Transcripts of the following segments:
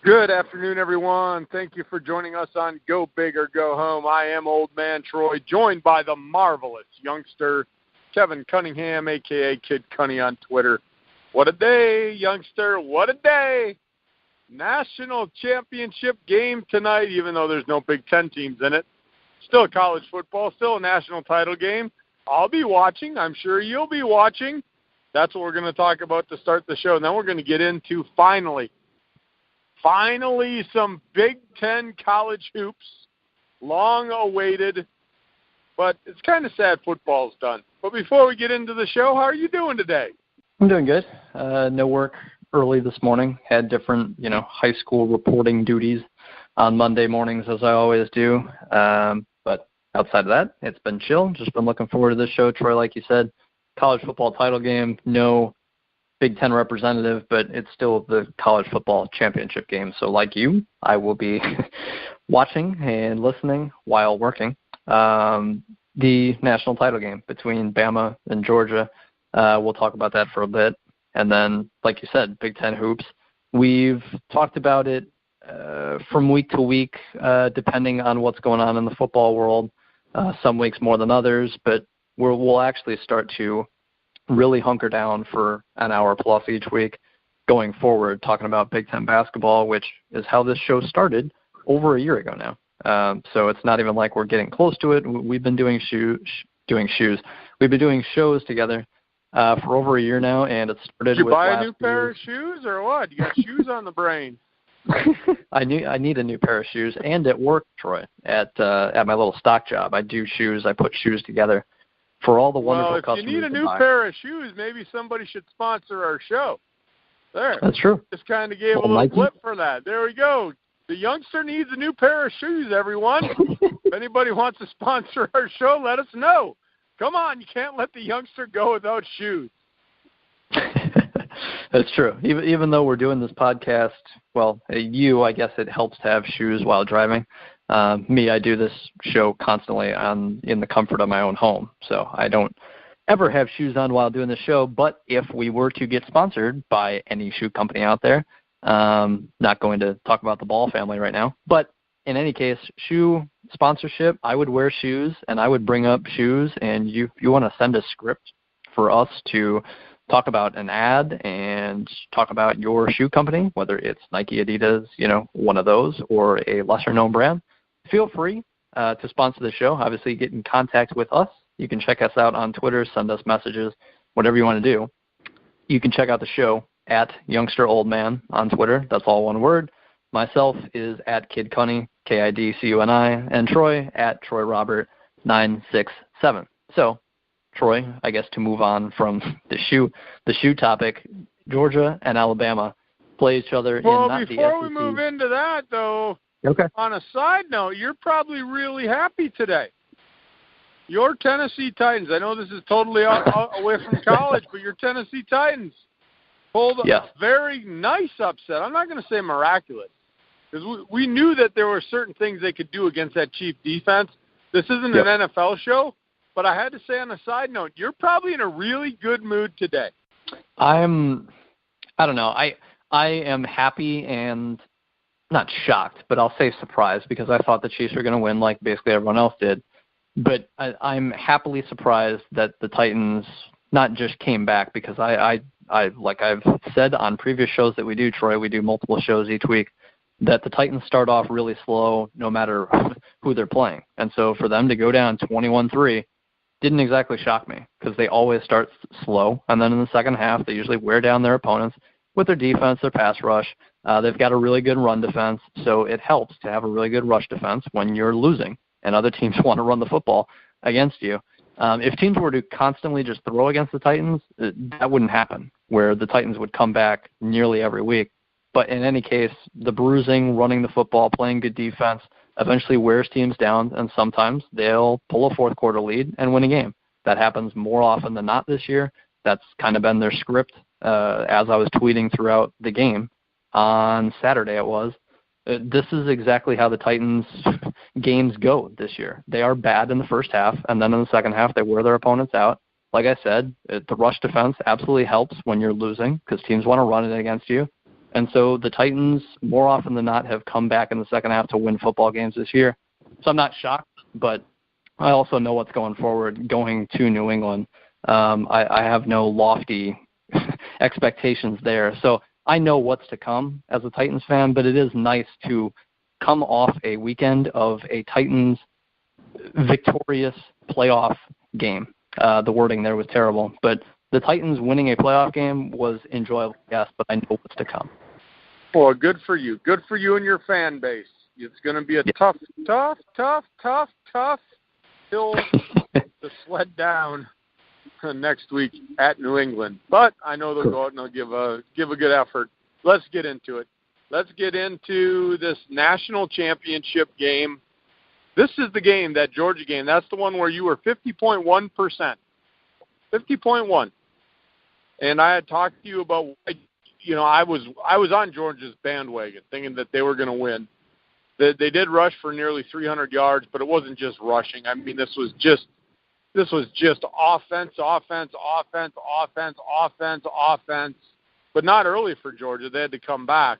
Good afternoon, everyone. Thank you for joining us on Go Big or Go Home. I am Old Man Troy, joined by the marvelous youngster, Kevin Cunningham, a.k.a. Kid Cunny on Twitter. What a day, youngster. What a day. National championship game tonight, even though there's no Big Ten teams in it. Still college football, still a national title game. I'll be watching. I'm sure you'll be watching. That's what we're going to talk about to start the show. And then we're going to get into finally, some Big Ten college hoops, long awaited, but it's kind of sad football's done. But before we get into the show, how are you doing today? I'm doing good. No work early this morning. Had different, high school reporting duties on Monday mornings as I always do. But outside of that, it's been chill. Just been looking forward to this show. Troy, like you said, college football title game, no Big Ten representative, but it's still the college football championship game. So like you, I will be watching and listening while working. The national title game between Bama and Georgia. We'll talk about that for a bit. And then, like you said, Big Ten hoops. We've talked about it from week to week, depending on what's going on in the football world. Some weeks more than others, but we'll actually start to really hunker down for an hour plus each week going forward, talking about Big Ten basketball, which is how this show started over a year ago now. So it's not even like we're getting close to it. We've been doing We've been doing shows together for over a year now, and it started with Did you buy a new pair of shoes or what? You got shoes on the brain. I need a new pair of shoes, and at work, Troy, at my little stock job, I do shoes. I put shoes together for all the wonderful customers. Well, if you need a new pair of shoes, maybe somebody should sponsor our show. There. That's true. Just kind of gave a little blip for that. There we go. The youngster needs a new pair of shoes, everyone. If anybody wants to sponsor our show, let us know. Come on, you can't let the youngster go without shoes. That's true. Even though we're doing this podcast, well, I guess it helps to have shoes while driving. Me, I do this show constantly in the comfort of my own home, so I don't ever have shoes on while doing the show. But if we were to get sponsored by any shoe company out there, not going to talk about the Ball family right now, but in any case, shoe sponsorship, I would wear shoes and I would bring up shoes, and you want to send a script for us to talk about an ad and talk about your shoe company, whether it's Nike, Adidas, one of those, or a lesser-known brand, feel free to sponsor the show. Obviously, get in contact with us. You can check us out on Twitter, send us messages, whatever you want to do. You can check out the show at youngsteroldman on Twitter. That's all one word. Myself is at Kid Cunny, KIDCUNI, and Troy at TroyRobert967. So, Troy, I guess to move on from the shoe topic, Georgia and Alabama play each other in not the SEC. Well, before we move into that, though, okay. On a side note, you're probably really happy today. Your Tennessee Titans, I know this is totally away from college, but your Tennessee Titans pulled a very nice upset. I'm not going to say miraculous, because we knew that there were certain things they could do against that Chief defense. This isn't an NFL show. But I had to say on a side note, you're probably in a really good mood today. I don't know. I am happy and not shocked, but I'll say surprised, because I thought the Chiefs were going to win like basically everyone else did. But I'm happily surprised that the Titans not just came back, because I like I've said on previous shows that we do, Troy, we do multiple shows each week, that the Titans start off really slow no matter who they're playing. And so for them to go down 21-3, didn't exactly shock me, because they always start slow, and then in the second half they usually wear down their opponents with their defense, their pass rush. They've got a really good run defense, so it helps to have a really good rush defense when you're losing and other teams want to run the football against you. If teams were to constantly just throw against the Titans, that wouldn't happen, where the Titans would come back nearly every week. But in any case, the bruising, running the football, playing good defense, eventually wears teams down, and sometimes they'll pull a fourth-quarter lead and win a game. That happens more often than not this year. That's kind of been their script as I was tweeting throughout the game. On Saturday it was. This is exactly how the Titans games go this year. They are bad in the first half, and then in the second half they wear their opponents out. Like I said, the rush defense absolutely helps when you're losing, because teams want to run it against you. And so the Titans, more often than not, have come back in the second half to win football games this year. So I'm not shocked, but I also know what's going forward going to New England. I have no lofty expectations there. So I know what's to come as a Titans fan, but it is nice to come off a weekend of a Titans victorious playoff game. The wording there was terrible, but the Titans winning a playoff game was enjoyable, yes, but I know what's to come. Well, good for you. Good for you and your fan base. It's going to be a tough hill to sled down next week at New England. But I know they'll go out and they'll give a good effort. Let's get into it. Let's get into this national championship game. This is the game, that Georgia game. That's the one where you were 50.1%. 50.1. And I had talked to you about, I was on Georgia's bandwagon thinking that they were going to win. They did rush for nearly 300 yards, but it wasn't just rushing. I mean, this was just offense, but not early for Georgia. They had to come back.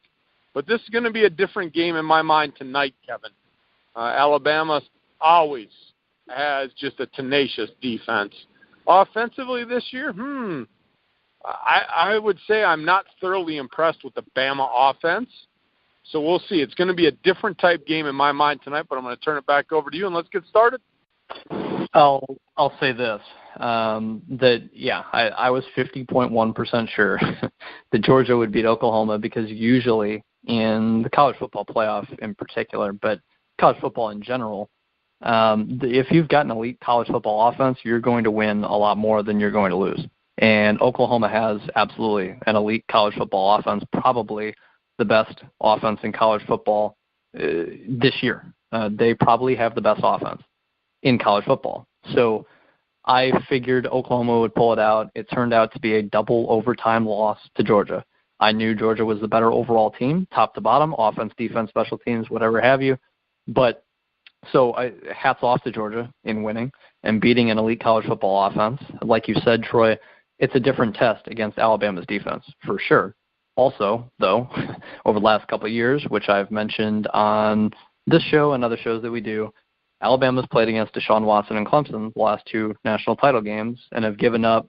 But this is going to be a different game in my mind tonight, Kevin. Alabama always has just a tenacious defense. Offensively this year, I would say I'm not thoroughly impressed with the Bama offense. So we'll see. It's going to be a different type game in my mind tonight, but I'm going to turn it back over to you, and let's get started. I'll say this, I was 50.1% sure that Georgia would beat Oklahoma, because usually in the college football playoff in particular, but college football in general, if you've got an elite college football offense, you're going to win a lot more than you're going to lose. And Oklahoma has absolutely an elite college football offense, probably the best offense in college football this year. They probably have the best offense in college football. So I figured Oklahoma would pull it out. It turned out to be a double overtime loss to Georgia. I knew Georgia was the better overall team, top to bottom, offense, defense, special teams, whatever have you. But so hats off to Georgia in winning and beating an elite college football offense. Like you said, Troy, it's a different test against Alabama's defense, for sure. Also, though, over the last couple of years, which I've mentioned on this show and other shows that we do, Alabama's played against Deshaun Watson and Clemson the last two national title games and have given up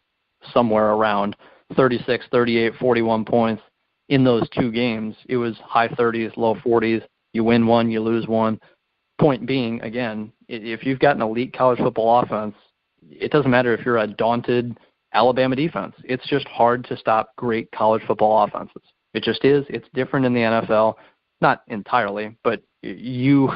somewhere around 36, 38, 41 points in those two games. It was high 30s, low 40s. You win one, you lose one. Point being, again, if you've got an elite college football offense, it doesn't matter if you're a daunted Alabama defense. It's just hard to stop great college football offenses. It just is. It's different in the NFL. Not entirely, but you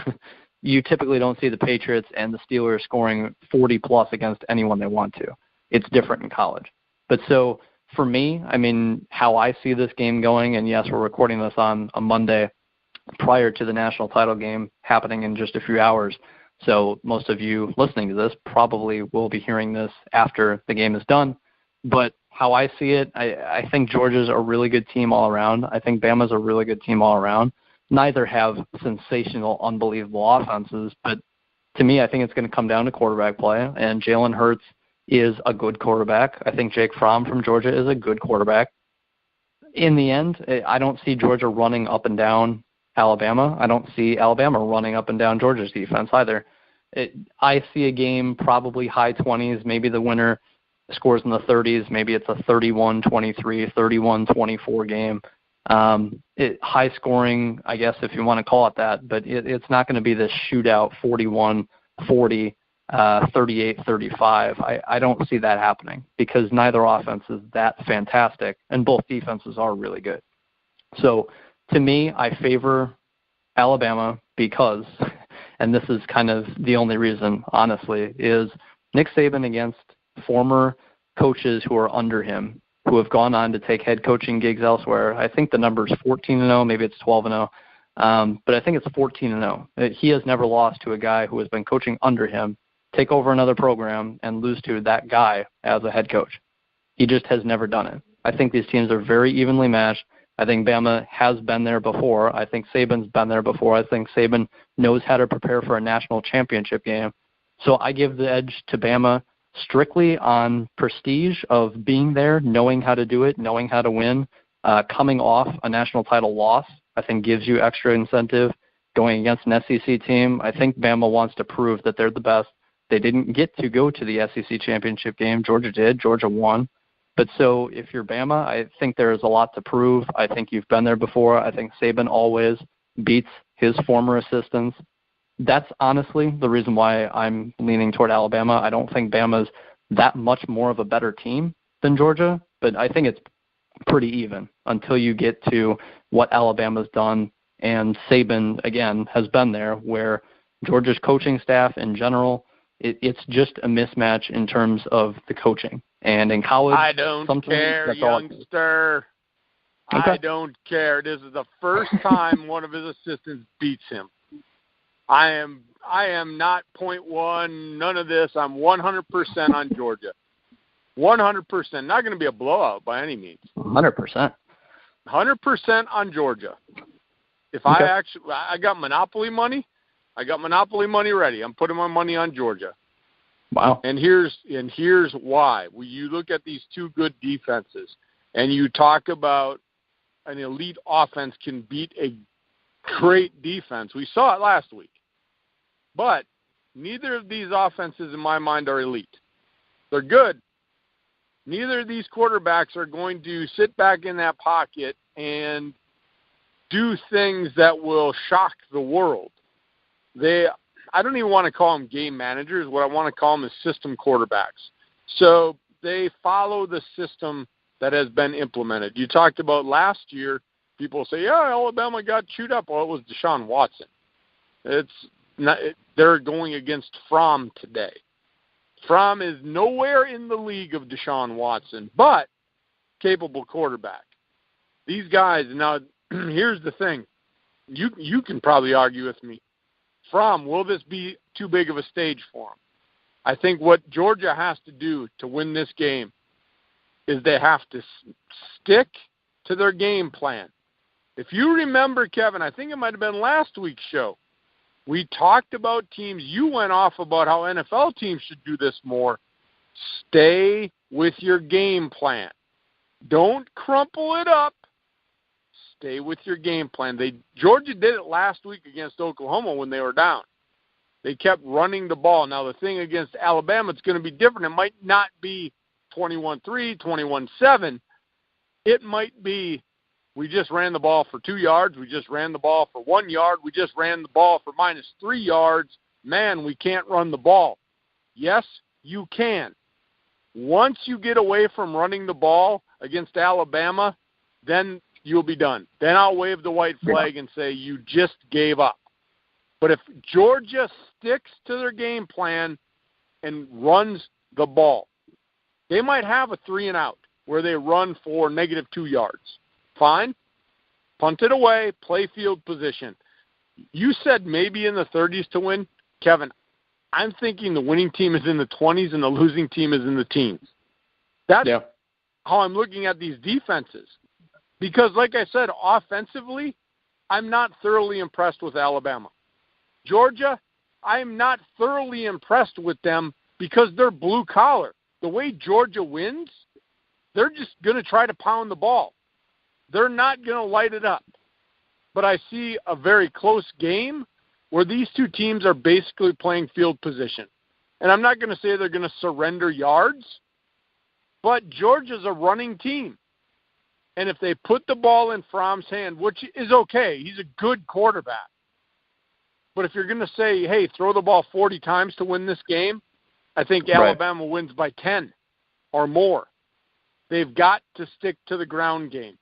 typically don't see the Patriots and the Steelers scoring 40-plus against anyone they want to. It's different in college. But so for me, I mean, how I see this game going, and yes, we're recording this on a Monday prior to the national title game happening in just a few hours. So most of you listening to this probably will be hearing this after the game is done. But how I see it, I think Georgia's a really good team all around. I think Bama's a really good team all around. Neither have sensational, unbelievable offenses. But to me, I think it's going to come down to quarterback play. And Jalen Hurts is a good quarterback. I think Jake Fromm from Georgia is a good quarterback. In the end, I don't see Georgia running up and down Alabama. I don't see Alabama running up and down Georgia's defense either. I see a game probably high 20s, maybe the winner scores in the 30s, maybe it's a 31-23, 31-24 game. High scoring, I guess, if you want to call it that, but it's not going to be this shootout 41-40, 38-35. I don't see that happening because neither offense is that fantastic, and both defenses are really good. So to me, I favor Alabama because, and this is kind of the only reason, honestly, is Nick Saban against former coaches who are under him, who have gone on to take head coaching gigs elsewhere. I think the number is 14-0, maybe it's 12-0, but I think it's 14-0. He has never lost to a guy who has been coaching under him, take over another program, and lose to that guy as a head coach. He just has never done it. I think these teams are very evenly matched. I think Bama has been there before. I think Saban's been there before. I think Saban knows how to prepare for a national championship game. So I give the edge to Bama strictly on prestige of being there, knowing how to do it, knowing how to win. coming off a national title loss, I think gives you extra incentive going against an SEC team. I think Bama wants to prove that they're the best. They didn't get to go to the SEC championship game. Georgia did. Georgia won. But so if you're Bama, I think there is a lot to prove. I think you've been there before. I think Saban always beats his former assistants. That's honestly the reason why I'm leaning toward Alabama. I don't think Bama's that much more of a better team than Georgia, but I think it's pretty even until you get to what Alabama's done. And Saban, again, has been there, where Georgia's coaching staff in general, it's just a mismatch in terms of the coaching. And in college, I don't care, youngster. Okay. I don't care. This is the first time one of his assistants beats him. I am not 0.1, none of this. I'm 100% on Georgia. 100%. Not going to be a blowout by any means. 100%. 100% on Georgia. If Okay. I got Monopoly money, I got Monopoly money ready. I'm putting my money on Georgia. Wow. And here's why. When you look at these two good defenses, and you talk about an elite offense can beat a great defense. We saw it last week. But neither of these offenses, in my mind, are elite. They're good. Neither of these quarterbacks are going to sit back in that pocket and do things that will shock the world. I don't even want to call them game managers. What I want to call them is system quarterbacks. So they follow the system that has been implemented. You talked about last year, people say, yeah, Alabama got chewed up. Well, it was Deshaun Watson. They're going against Fromm today. Fromm is nowhere in the league of Deshaun Watson, but capable quarterback. These guys, now, here's the thing. You can probably argue with me. Fromm, will this be too big of a stage for him? I think what Georgia has to do to win this game is they have to stick to their game plan. If you remember, Kevin, I think it might have been last week's show, we talked about teams. You went off about how NFL teams should do this more. Stay with your game plan. Don't crumple it up. Stay with your game plan. Georgia did it last week against Oklahoma when they were down. They kept running the ball. Now, the thing against Alabama, it's going to be different. It might not be 21-3, 21-7. It might be we just ran the ball for 2 yards. We just ran the ball for 1 yard. We just ran the ball for -3 yards. Man, we can't run the ball. Yes, you can. Once you get away from running the ball against Alabama, then you'll be done. Then I'll wave the white flag and say you just gave up. But if Georgia sticks to their game plan and runs the ball, they might have a 3-and-out where they run for -2 yards. Fine. Punt it away, play field position. You said maybe in the 30s to win. Kevin, I'm thinking the winning team is in the 20s and the losing team is in the teens. That's how I'm looking at these defenses. Because, like I said, offensively, I'm not thoroughly impressed with Alabama. Georgia, I'm not thoroughly impressed with them because they're blue-collar. The way Georgia wins, they're just going to try to pound the ball. They're not going to light it up. But I see a very close game where these two teams are basically playing field position. And I'm not going to say they're going to surrender yards, but Georgia's a running team. And if they put the ball in Fromm's hand, which is okay, he's a good quarterback. But if you're going to say, hey, throw the ball 40 times to win this game, I think Alabama wins by 10 or more. They've got to stick to the ground game.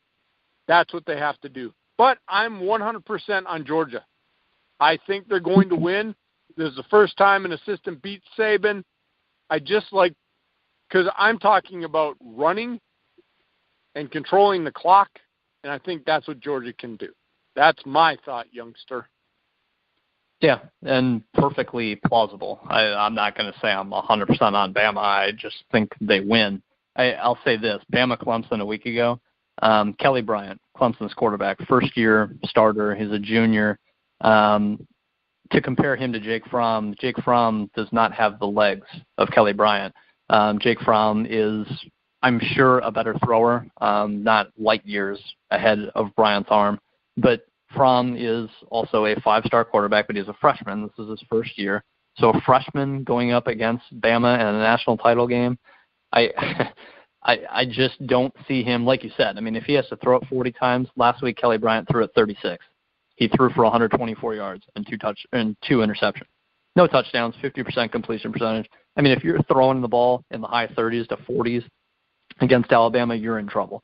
That's what they have to do. But I'm 100% on Georgia. I think they're going to win. This is the first time an assistant beats Saban. I just like, because I'm talking about running and controlling the clock, and I think that's what Georgia can do. That's my thought, youngster. Yeah, and perfectly plausible. I'm not going to say I'm 100% on Bama. I just think they win. I'll say this. Bama-Clemson a week ago, Kelly Bryant, Clemson's quarterback, first-year starter. He's a junior. To compare him to Jake Fromm does not have the legs of Kelly Bryant. Jake Fromm is I'm sure a better thrower, not light years ahead of Bryant's arm. But Fromm is also a 5-star quarterback, but he's a freshman. This is his first year. So a freshman going up against Bama in a national title game, I just don't see him, like you said. I mean, if he has to throw it 40 times, last week Kelly Bryant threw it 36. He threw for 124 yards and 2 interceptions. No touchdowns, 50% completion percentage. I mean, if you're throwing the ball in the high 30s to 40s against Alabama, you're in trouble.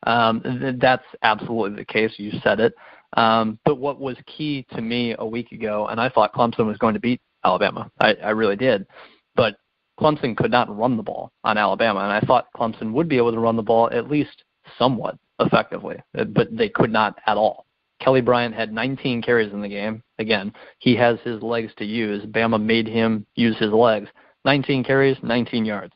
That's absolutely the case. You said it. But what was key to me a week ago, and I thought Clemson was going to beat Alabama. I really did. But Clemson could not run the ball on Alabama, and I thought Clemson would be able to run the ball at least somewhat effectively, but they could not at all. Kelly Bryant had 19 carries in the game. Again, he has his legs to use. Bama made him use his legs. 19 carries, 19 yards.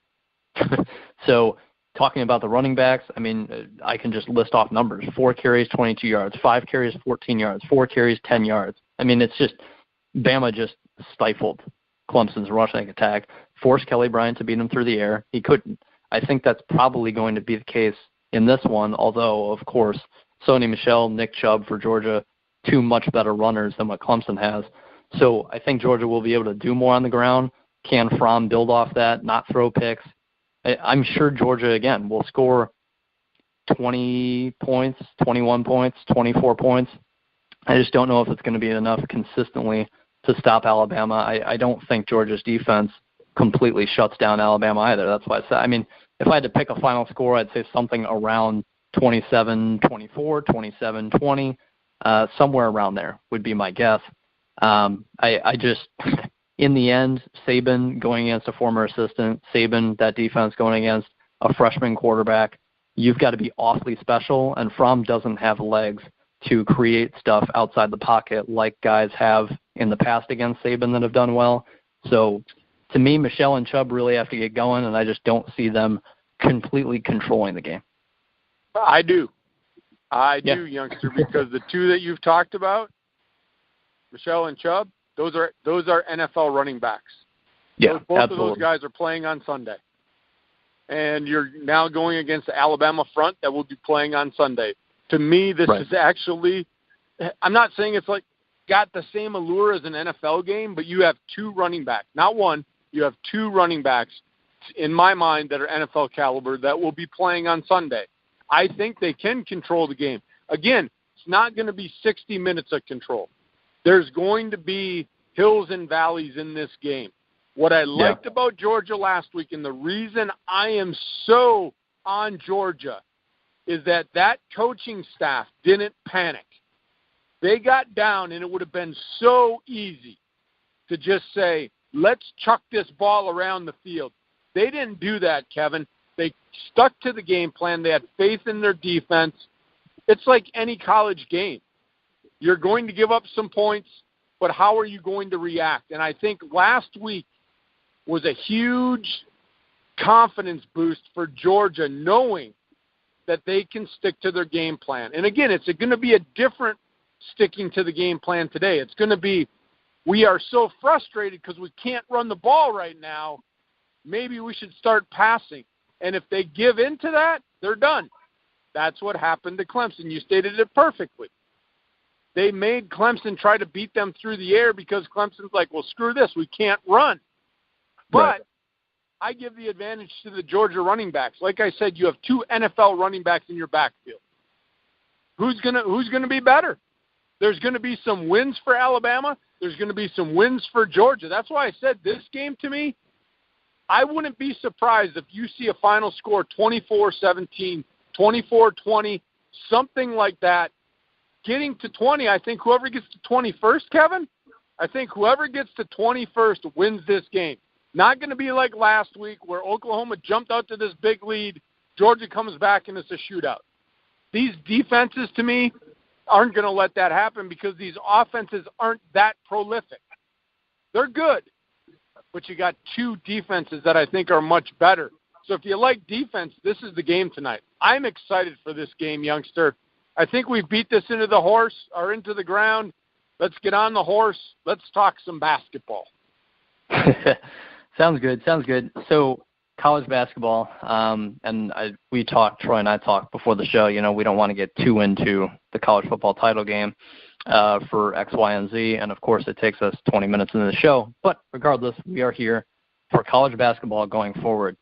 So talking about the running backs, I mean, I can just list off numbers. 4 carries, 22 yards. 5 carries, 14 yards. 4 carries, 10 yards. I mean, it's just Bama just stifled Clemson's rushing attack, forced Kelly Bryant to beat him through the air. He couldn't. I think that's probably going to be the case in this one, although, of course, Sony Michel, Nick Chubb for Georgia, 2 much better runners than what Clemson has. So I think Georgia will be able to do more on the ground. Can Fromm build off that, not throw picks? I'm sure Georgia, again, will score 20 points, 21 points, 24 points. I just don't know if it's going to be enough consistently to stop Alabama. I don't think Georgia's defense completely shuts down Alabama either. That's why I said, I mean, if I had to pick a final score, I'd say something around 27-24, 27-20, somewhere around there would be my guess. I just, in the end, Saban going against a former assistant, Saban, that defense going against a freshman quarterback, you've got to be awfully special, and Fromm doesn't have legs to create stuff outside the pocket like guys have in the past against Saban that have done well. So to me, Michelle and Chubb really have to get going, and I just don't see them completely controlling the game. I do, youngster, because the 2 that you've talked about, Michelle and Chubb, those are NFL running backs. Yeah, both absolutely. of those guys are playing on Sunday. And you're now going against the Alabama front that will be playing on Sunday. To me, this is actually, I'm not saying it's like got the same allure as an NFL game, but you have 2 running backs. Not one, you have 2 running backs, in my mind, that are NFL caliber that will be playing on Sunday. I think they can control the game. Again, it's not going to be 60 minutes of control. There's going to be hills and valleys in this game. What I liked about Georgia last week, and the reason I am so on Georgia, is that coaching staff didn't panic. They got down, and it would have been so easy to just say, let's chuck this ball around the field. They didn't do that, Kevin. They stuck to the game plan. They had faith in their defense. It's like any college game. You're going to give up some points, but how are you going to react? And I think last week was a huge confidence boost for Georgia, knowing that they can stick to their game plan. And again, it's going to be a different sticking to the game plan today. It's going to be, we are so frustrated because we can't run the ball right now. Maybe we should start passing. And if they give into that, they're done. That's what happened to Clemson. You stated it perfectly. They made Clemson try to beat them through the air because Clemson's like, well, screw this. We can't run. But I give the advantage to the Georgia running backs. Like I said, you have 2 NFL running backs in your backfield. Who's gonna be better? There's going to be some wins for Alabama. There's going to be some wins for Georgia. That's why I said this game, to me, I wouldn't be surprised if you see a final score 24-17, 24-20, something like that. Getting to 20, I think whoever gets to 21st, Kevin, I think whoever gets to 21st wins this game. Not going to be like last week where Oklahoma jumped out to this big lead, Georgia comes back and it's a shootout. These defenses, to me, aren't going to let that happen because these offenses aren't that prolific. They're good, but you got 2 defenses that I think are much better. So if you like defense, this is the game tonight. I'm excited for this game, youngster. I think we've beat this into the horse or into the ground. Let's get on the horse. Let's talk some basketball. Sounds good. So college basketball, and Troy and I talked before the show, we don't want to get too into the college football title game for X, Y, and Z, and of course it takes us 20 minutes into the show, but regardless, we are here for college basketball going forward.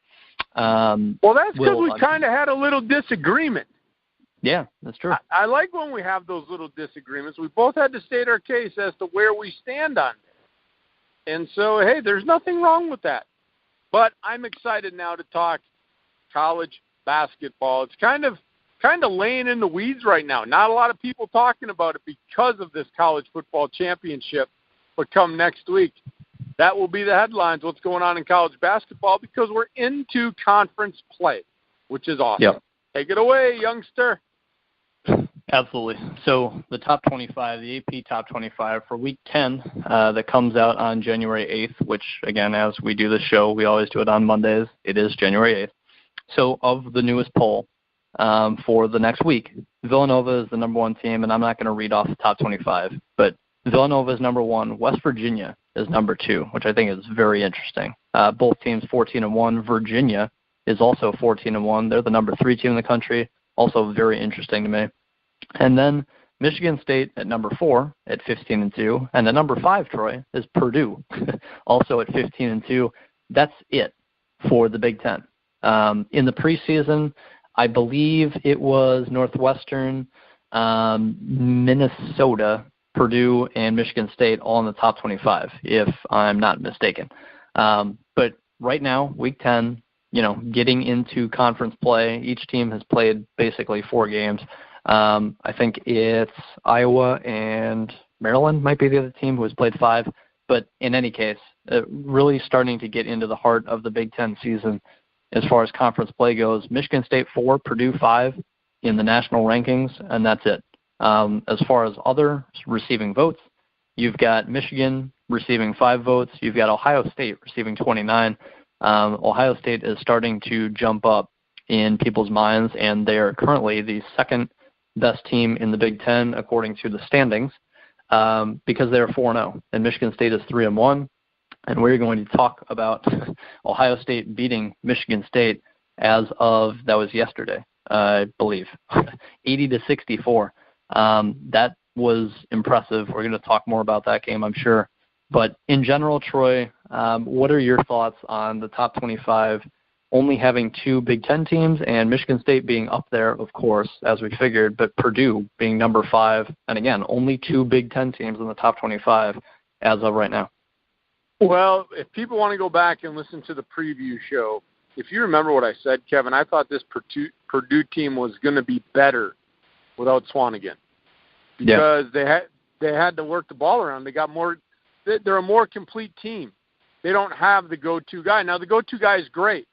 Well, that's because we kind of had a little disagreement. Yeah, that's true. I like when we have those little disagreements. We both had to state our case as to where we stand on it. And so, hey, there's nothing wrong with that. But I'm excited now to talk college basketball. It's kind of laying in the weeds right now. Not a lot of people talking about it because of this college football championship. But come next week, that will be the headlines, what's going on in college basketball, because we're into conference play, which is awesome. Yep. Take it away, youngster. Absolutely. So the top 25, the AP top 25 for Week 10 that comes out on January 8th, which, again, as we do the show, we always do it on Mondays. It is January 8th. So of the newest poll for the next week, Villanova is the number one team, and I'm not going to read off the top 25, but Villanova is number one. West Virginia is number two, which I think is very interesting. Both teams 14-1. Virginia is also 14-1. They're the number 3 team in the country. Also very interesting to me. And then Michigan State at number 4 at 15-2. And the number 5, Troy, is Purdue, also at 15-2. That's it for the Big Ten. In the preseason, I believe it was Northwestern, Minnesota, Purdue, and Michigan State all in the top 25, if I'm not mistaken. But right now, Week 10, getting into conference play, each team has played basically 4 games. I think it's Iowa and Maryland might be the other team who has played 5. But in any case, really starting to get into the heart of the Big Ten season as far as conference play goes. Michigan State 4, Purdue 5 in the national rankings, and that's it. As far as other receiving votes, you've got Michigan receiving 5 votes. You've got Ohio State receiving 29. Ohio State is starting to jump up in people's minds, and they are currently the second best team in the Big Ten according to the standings because they're 4-0, and Michigan State is 3-1. And we're going to talk about Ohio State beating Michigan State as of, that was yesterday, I believe, 80-64. That was impressive. We're going to talk more about that game, I'm sure. But in general, Troy, what are your thoughts on the top 25 only having 2 Big Ten teams and Michigan State being up there, of course, as we figured, but Purdue being number 5, and again, only 2 Big Ten teams in the top 25 as of right now? Well, if people want to go back and listen to the preview show, if you remember what I said, Kevin, I thought this Purdue team was going to be better without Swanigan because they had to work the ball around. They got more. They're a more complete team. They don't have the go-to guy. Now, the go-to guy is great,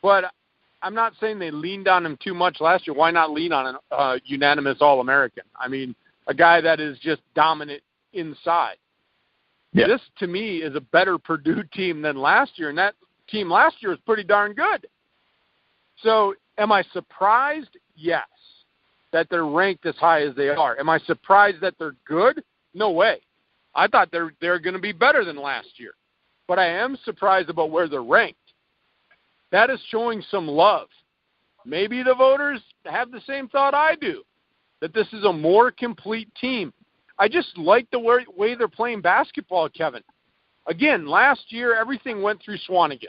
but I'm not saying they leaned on him too much last year. Why not lean on a unanimous All-American? I mean, a guy that is just dominant inside. Yeah. This, to me, is a better Purdue team than last year, and that team last year was pretty darn good. So am I surprised? Yes, that they're ranked as high as they are. Am I surprised that they're good? No way. I thought they're going to be better than last year. But I am surprised about where they're ranked. That is showing some love. Maybe the voters have the same thought I do, that this is a more complete team. I just like the way they're playing basketball, Kevin. Again, last year, everything went through Swanigan.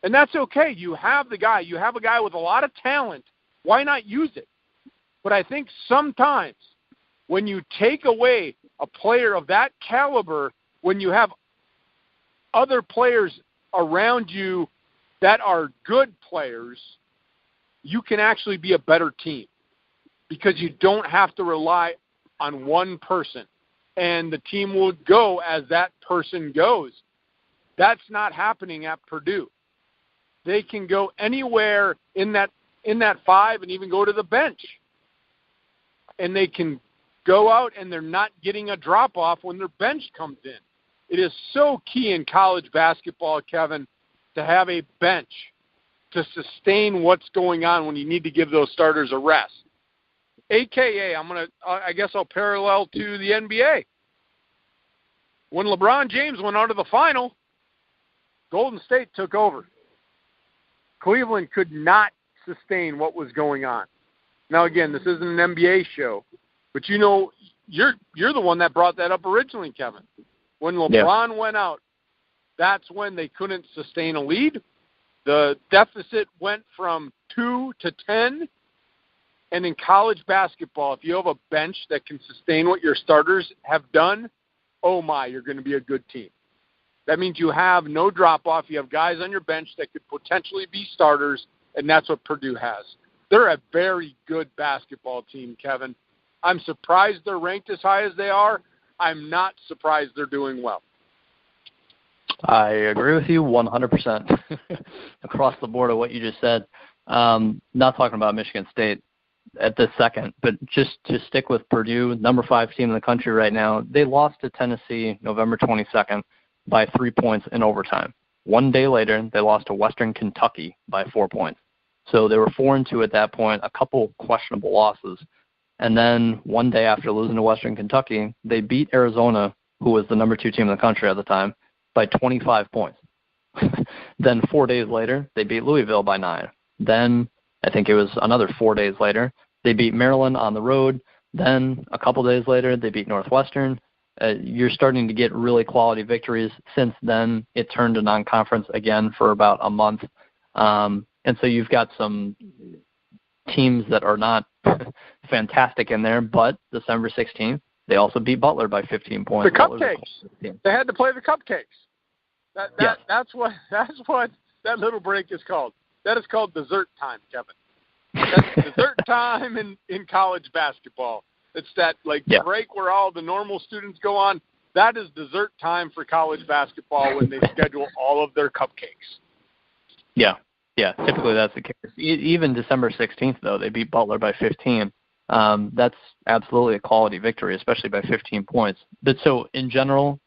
And that's okay. You have the guy. You have a guy with a lot of talent. Why not use it? But I think sometimes when you take away a player of that caliber, when you have other players around you that are good players, you can actually be a better team because you don't have to rely on one person, and the team will go as that person goes. That's not happening at Purdue. They can go anywhere in that 5 and even go to the bench. And they can go out and they're not getting a drop-off when their bench comes in. It is so key in college basketball, Kevin, to have a bench to sustain what's going on when you need to give those starters a rest. AKA, I guess I'll parallel to the NBA. When LeBron James went out of the final, Golden State took over. Cleveland could not sustain what was going on. Now, again, this isn't an NBA show, but you know, you're the one that brought that up originally, Kevin. When LeBron went out, that's when they couldn't sustain a lead. The deficit went from 2 to 10. And in college basketball, if you have a bench that can sustain what your starters have done, oh my, you're going to be a good team. That means you have no drop-off. You have guys on your bench that could potentially be starters, and that's what Purdue has. They're a very good basketball team, Kevin. I'm surprised they're ranked as high as they are. I'm not surprised they're doing well. I agree with you 100% across the board of what you just said. Not talking about Michigan State at this second, but just to stick with Purdue, number 5 team in the country right now, they lost to Tennessee November 22nd by 3 points in overtime. 1 day later, they lost to Western Kentucky by 4 points. So they were 4-2 at that point, a couple questionable losses. And then 1 day after losing to Western Kentucky, they beat Arizona, who was the number 2 team in the country at the time, by 25 points. Then 4 days later, they beat Louisville by 9. Then I think it was another 4 days later, they beat Maryland on the road. Then a couple days later, they beat Northwestern. You're starting to get really quality victories. Since then, it turned to non-conference again for about a month. And so you've got some teams that are not fantastic in there, but December 16th, they also beat Butler by 15 points. The Cupcakes. They had to play the Cupcakes. That's what that little break is called. That is called dessert time, Kevin. That's dessert time in college basketball. It's that break where all the normal students go on. That is dessert time for college basketball when they schedule all of their cupcakes. Yeah, typically that's the case. Even December 16th, though, they beat Butler by 15. That's absolutely a quality victory, especially by 15 points. But so in general,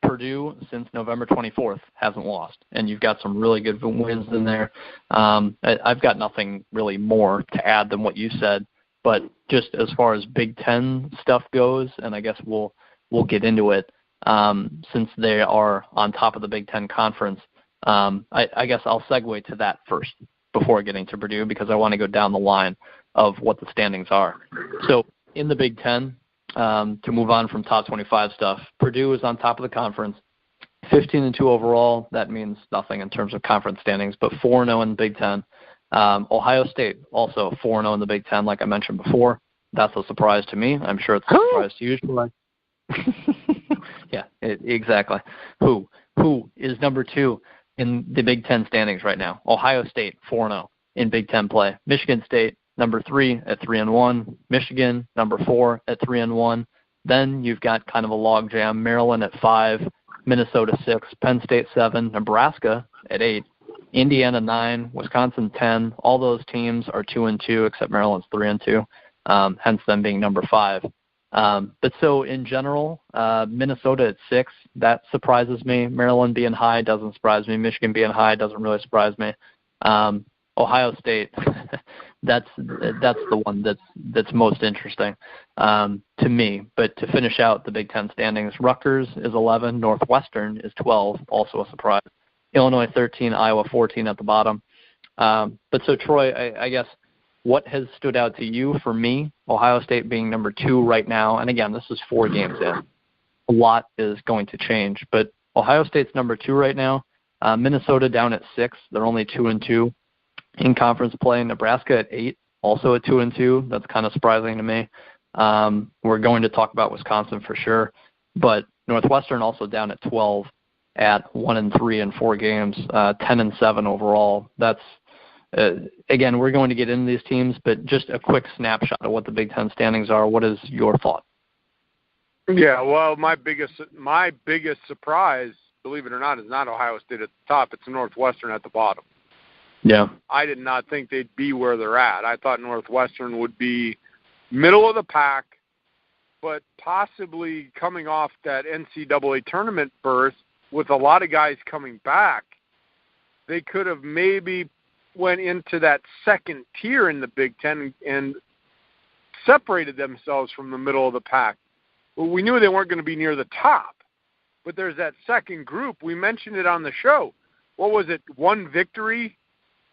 Purdue, since November 24th, hasn't lost, and you've got some really good wins in there. I've got nothing really more to add than what you said, but just as far as Big Ten stuff goes, and I guess we'll get into it, since they are on top of the Big Ten Conference, I guess I'll segue to that first before getting to Purdue, because I want to go down the line of what the standings are. So in the Big Ten, to move on from top 25 stuff, Purdue is on top of the conference, 15-2 overall. That means nothing in terms of conference standings, but 4-0 in the Big Ten. Ohio State also 4-0 in the Big Ten, like I mentioned before. That's a surprise to me. I'm sure it's a surprise to you. Yeah, exactly. Who is number 2 in the Big Ten standings right now? Ohio State 4-0 in Big Ten play. Michigan State number 3 at 3-1. Michigan number 4 at 3-1. Then you've got kind of a logjam. Maryland at 5, Minnesota 6, Penn State 7, Nebraska at 8, Indiana 9, Wisconsin 10. All those teams are 2-2 except Maryland's 3-2, hence them being number 5. But so in general, Minnesota at 6, that surprises me. Maryland being high doesn't surprise me. Michigan being high doesn't really surprise me. Ohio State, that's the one that's most interesting to me. But to finish out the Big Ten standings, Rutgers is 11, Northwestern is 12, also a surprise. Illinois 13, Iowa 14 at the bottom. But so Troy, I guess what has stood out to you? For me, Ohio State being number 2 right now, and again, this is 4 games in. A lot is going to change, but Ohio State's number 2 right now. Minnesota down at 6, they're only 2-2 in conference play. Nebraska at 8, also at 2-2. That's kind of surprising to me. We're going to talk about Wisconsin for sure, but Northwestern also down at 12 at 1-3 in 4 games, 10-7 overall. That's again, we're going to get into these teams, but just a quick snapshot of what the Big Ten standings are. What is your thought? Yeah, well, my biggest surprise, believe it or not, is not Ohio State at the top. It's Northwestern at the bottom. Yeah. I did not think they'd be where they're at. I thought Northwestern would be middle of the pack, but possibly coming off that NCAA tournament berth with a lot of guys coming back, they could have maybe went into that second tier in the Big Ten and separated themselves from the middle of the pack. Well, we knew they weren't going to be near the top, but there's that second group. We mentioned it on the show. What was it, 1 victory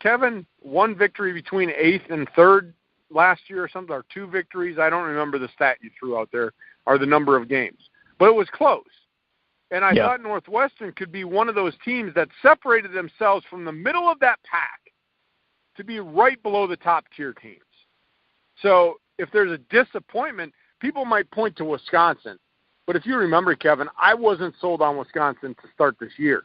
Kevin, one victory between 8th and 3rd last year or something, or 2 victories. I don't remember the stat you threw out there, or the number of games. But it was close. And I thought Northwestern could be one of those teams that separated themselves from the middle of that pack to be right below the top-tier teams. So if there's a disappointment, people might point to Wisconsin. But if you remember, Kevin, I wasn't sold on Wisconsin to start this year.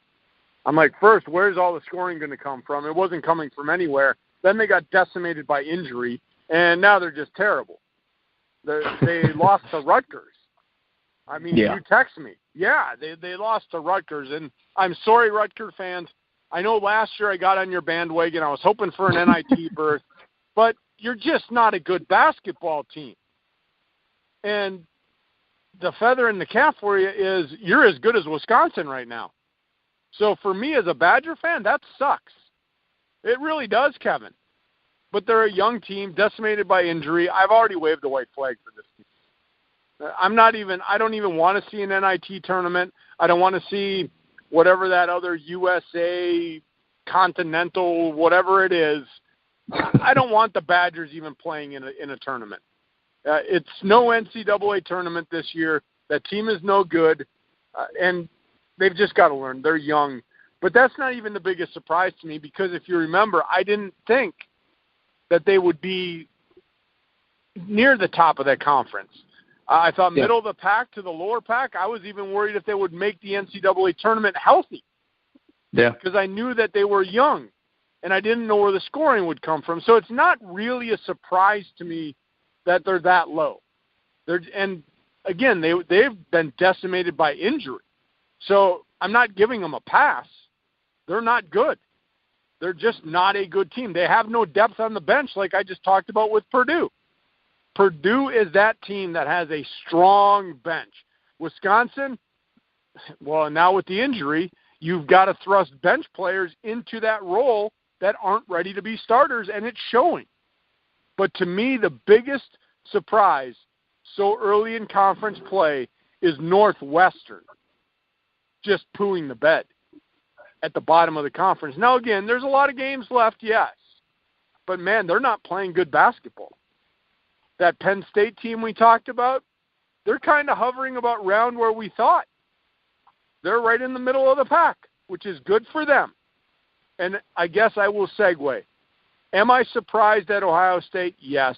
I'm like, first, where's all the scoring going to come from? It wasn't coming from anywhere. Then they got decimated by injury, and now they're just terrible. They lost to Rutgers. I mean, you text me. Yeah, they lost to Rutgers, and I'm sorry, Rutgers fans. I know last year I got on your bandwagon. I was hoping for an NIT berth, but you're just not a good basketball team. And the feather in the cap for you is you're as good as Wisconsin right now. So for me as a Badger fan, that sucks. It really does, Kevin. But they're a young team, decimated by injury. I've already waved the white flag for this team. I don't even want to see an NIT tournament. I don't want to see whatever that other USA Continental, whatever it is. I don't want the Badgers even playing in a tournament. It's no NCAA tournament this year. That team is no good, and they've just got to learn. They're young. But that's not even the biggest surprise to me because if you remember, I didn't think that they would be near the top of that conference. I thought middle of the pack to the lower pack. I was even worried if they would make the NCAA tournament healthy. Yeah. Because I knew that they were young, and I didn't know where the scoring would come from. So it's not really a surprise to me that they're that low. And, again, they've been decimated by injury. So I'm not giving them a pass. They're not good. They're just not a good team. They have no depth on the bench like I just talked about with Purdue. Purdue is that team that has a strong bench. Wisconsin, well, now with the injury, you've got to thrust bench players into that role that aren't ready to be starters, and it's showing. But to me, the biggest surprise so early in conference play is Northwestern just pooing the bed at the bottom of the conference. Now, again, there's a lot of games left, yes. But, man, they're not playing good basketball. That Penn State team we talked about, they're kind of hovering about around where we thought. They're right in the middle of the pack, which is good for them. And I guess I will segue. Am I surprised at Ohio State? Yes.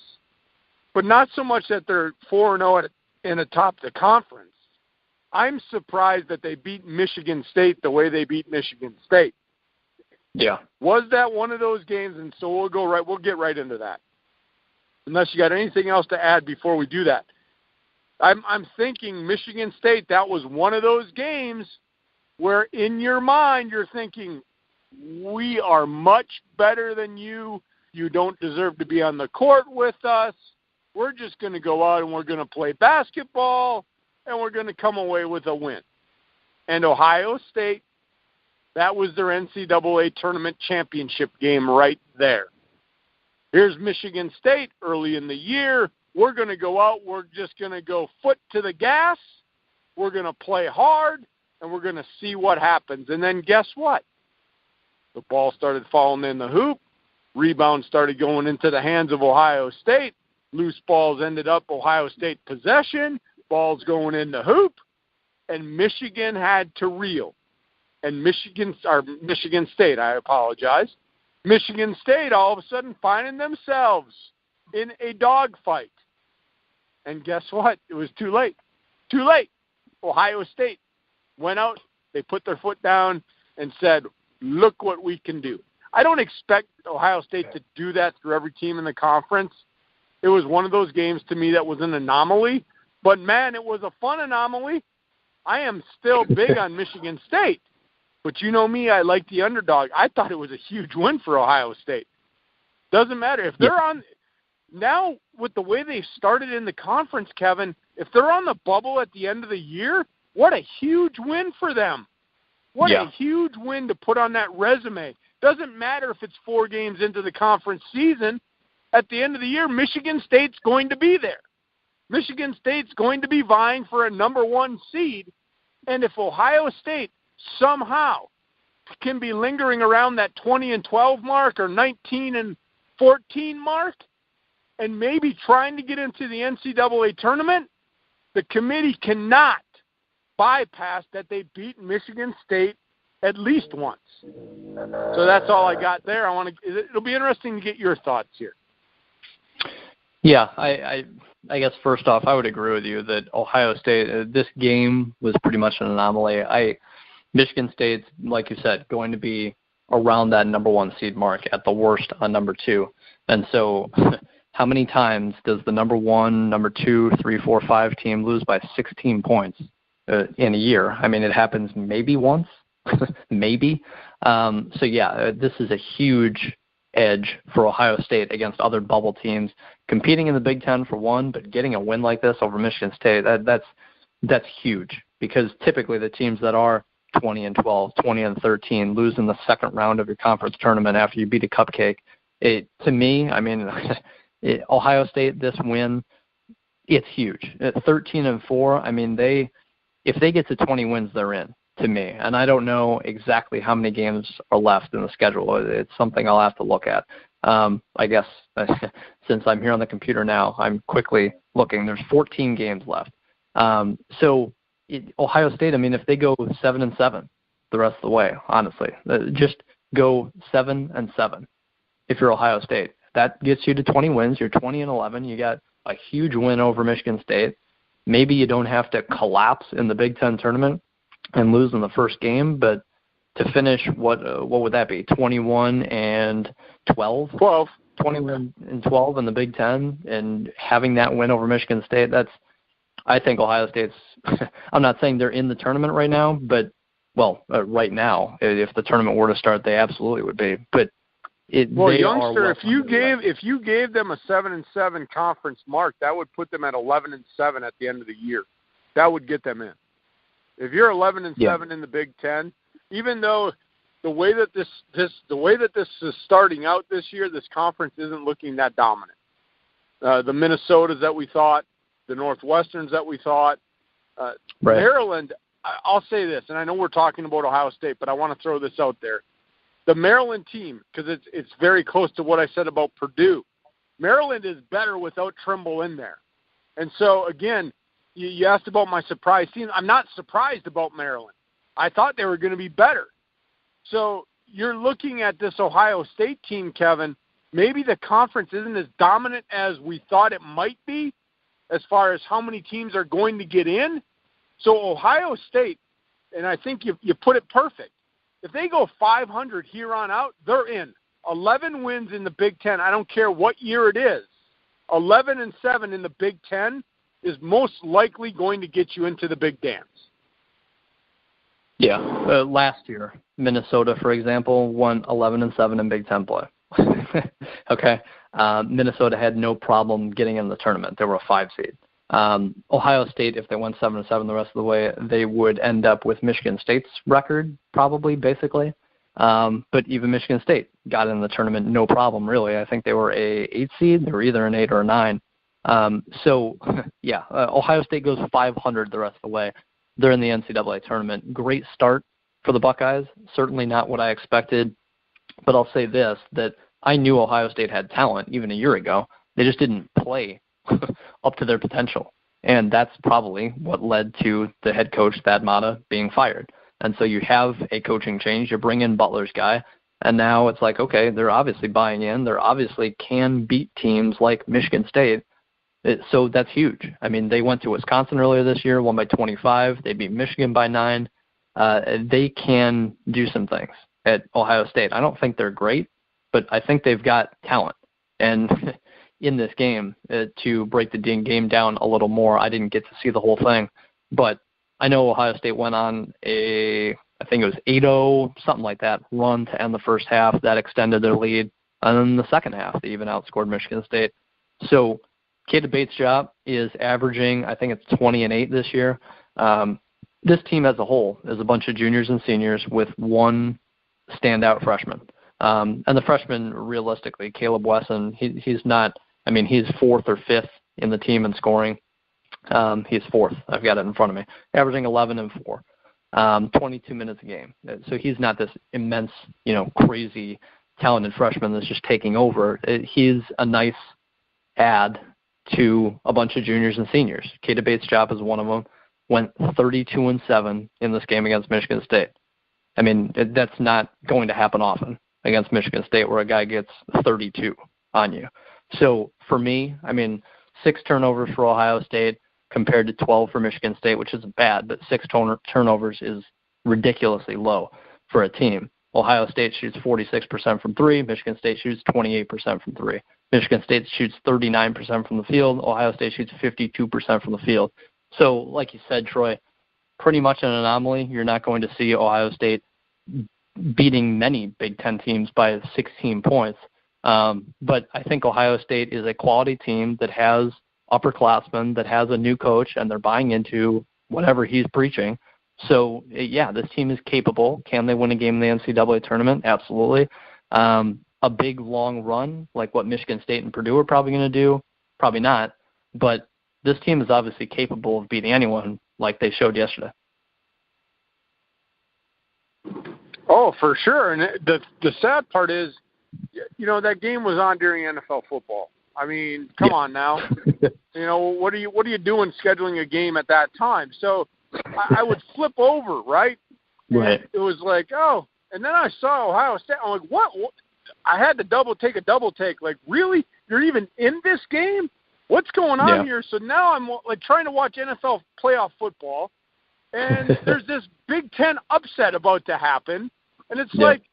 But not so much that they're 4-0 in atop the conference. I'm surprised that they beat Michigan State the way they beat Michigan State. Yeah. Was that one of those games? And so we'll get right into that. Unless you got anything else to add before we do that. I'm thinking Michigan State, that was one of those games where in your mind you're thinking, we are much better than you. You don't deserve to be on the court with us. We're just going to go out and we're going to play basketball, and we're going to come away with a win. And Ohio State, that was their NCAA tournament championship game right there. Here's Michigan State early in the year. We're going to go out. We're just going to go foot to the gas. We're going to play hard, and we're going to see what happens. And then guess what? The ball started falling in the hoop. Rebound started going into the hands of Ohio State. Loose balls ended up Ohio State possession. Balls going in the hoop. And Michigan had to reel. And Michigan State, I apologize. Michigan State all of a sudden finding themselves in a dogfight. And guess what? It was too late. Too late. Ohio State went out. They put their foot down and said, look what we can do. I don't expect Ohio State to do that through every team in the conference. It was one of those games to me that was an anomaly. But, man, it was a fun anomaly. I am still big on Michigan State. But you know me, I like the underdog. I thought it was a huge win for Ohio State. Doesn't matter. If they're on – now with the way they started in the conference, Kevin, if they're on the bubble at the end of the year, what a huge win for them. What a huge win to put on that resume. Doesn't matter if it's 4 games into the conference season. At the end of the year, Michigan State's going to be there. Michigan State's going to be vying for a number 1 seed. And if Ohio State somehow can be lingering around that 20-12 mark or 19-14 mark and maybe trying to get into the NCAA tournament, the committee cannot bypass that they beat Michigan State at least once. So that's all I got there. It'll be interesting to get your thoughts here. Yeah, I guess first off, I would agree with you that Ohio State, this game was pretty much an anomaly. Michigan State's, like you said, going to be around that number 1 seed mark at the worst on number 2. And so how many times does the number 1, number 2, 3, 4, 5 team lose by 16 points in a year? I mean, it happens maybe once, maybe. So, yeah, this is a huge edge for Ohio State against other bubble teams, competing in the Big Ten for one, but getting a win like this over Michigan State, that's huge, because typically the teams that are 20-12, 20-13 lose in the second round of your conference tournament after you beat a cupcake. To me, I mean, Ohio State, this win, it's huge. At 13-4, I mean, if they get to 20 wins, they're in, to me. And I don't know exactly how many games are left in the schedule. It's something I'll have to look at. I guess since I'm here on the computer now, I'm quickly looking. There's 14 games left. Ohio State, I mean, if they go 7-7 the rest of the way, honestly, just go 7-7. If you're Ohio State, that gets you to 20 wins. You're 20-11. You got a huge win over Michigan State. Maybe you don't have to collapse in the Big Ten tournament and lose in the first game, but to finish, what would that be? 21-12. 21-12 in the Big Ten, and having that win over Michigan State. I think Ohio State's. I'm not saying they're in the tournament right now, but right now, if the tournament were to start, they absolutely would be. But youngster, if you gave them a 7-7 conference mark, that would put them at 11-7 at the end of the year. That would get them in. If you're 11-7 in the Big Ten, even though the way that this is starting out this year, this conference isn't looking that dominant. The Minnesotas that we thought, the Northwesterns that we thought, right. Maryland. I'll say this, and I know we're talking about Ohio State, but I want to throw this out there. The Maryland team, because it's very close to what I said about Purdue. Maryland is better without Trimble in there. And so, again, you asked about my surprise team. I'm not surprised about Maryland. I thought they were going to be better. So you're looking at this Ohio State team, Kevin. Maybe the conference isn't as dominant as we thought it might be as far as how many teams are going to get in. So Ohio State, and I think you put it perfect, if they go 500 here on out, they're in. 11 wins in the Big Ten. I don't care what year it is. 11-7 in the Big Ten is most likely going to get you into the big dance. Yeah. Last year, Minnesota, for example, won 11-7 in Big Ten play. Okay. Minnesota had no problem getting in the tournament. They were a 5 seed. Ohio State, if they went 7-7 the rest of the way, they would end up with Michigan State's record, probably, basically. But even Michigan State got in the tournament, no problem, really. I think they were a 8 seed. They were either an 8 or a 9. Ohio State goes 500 the rest of the way. They're in the NCAA tournament. Great start for the Buckeyes. Certainly not what I expected. But I'll say this, that I knew Ohio State had talent even a year ago. They just didn't play up to their potential. And that's probably what led to the head coach, Thad Matta, being fired. And so you have a coaching change. You bring in Butler's guy. And now it's like, okay, they're obviously buying in. They're obviously can beat teams like Michigan State. So that's huge. I mean, they went to Wisconsin earlier this year, won by 25. They beat Michigan by 9. They can do some things at Ohio State. I don't think they're great, but I think they've got talent. And in this game, to break the game down a little more, I didn't get to see the whole thing, but I know Ohio State went on I think it was 8-0, something like that, run to end the first half. That extended their lead. And then the second half, they even outscored Michigan State. So Kade Bates' job is averaging, I think it's 20-8 this year. This team as a whole is a bunch of juniors and seniors with one standout freshman. And the freshman, realistically, Caleb Wesson, he's not, I mean, he's 4th or 5th in the team in scoring. He's 4th. I've got it in front of me, averaging 11 and 4. 22 minutes a game. So he's not this immense, crazy talented freshman that's just taking over. He's a nice add to a bunch of juniors and seniors. Keita Bates-Diop is one of them. Went 32-7 in this game against Michigan State. I mean, that's not going to happen often against Michigan State where a guy gets 32 on you. So for me, 6 turnovers for Ohio State compared to 12 for Michigan State, which isn't bad, but 6 turnovers is ridiculously low for a team. Ohio State shoots 46% from 3. Michigan State shoots 28% from 3. Michigan State shoots 39% from the field. Ohio State shoots 52% from the field. So, like you said, Troy, pretty much an anomaly. You're not going to see Ohio State beating many Big Ten teams by 16 points. But I think Ohio State is a quality team that has upperclassmen, that has a new coach, and they're buying into whatever he's preaching. So, yeah, this team is capable. Can they win a game in the NCAA tournament? Absolutely. A big, long run like what Michigan State and Purdue are probably going to do? Probably not. But this team is obviously capable of beating anyone like they showed yesterday. Oh, for sure. And the sad part is, that game was on during NFL football. I mean, come on now. What are you doing scheduling a game at that time? So I would flip over, right? Right. And it was like, oh, and then I saw Ohio State. I'm like, what? I had to double take. Like, really? You're even in this game? What's going on here? So now I'm like trying to watch NFL playoff football, and there's this Big Ten upset about to happen, and it's like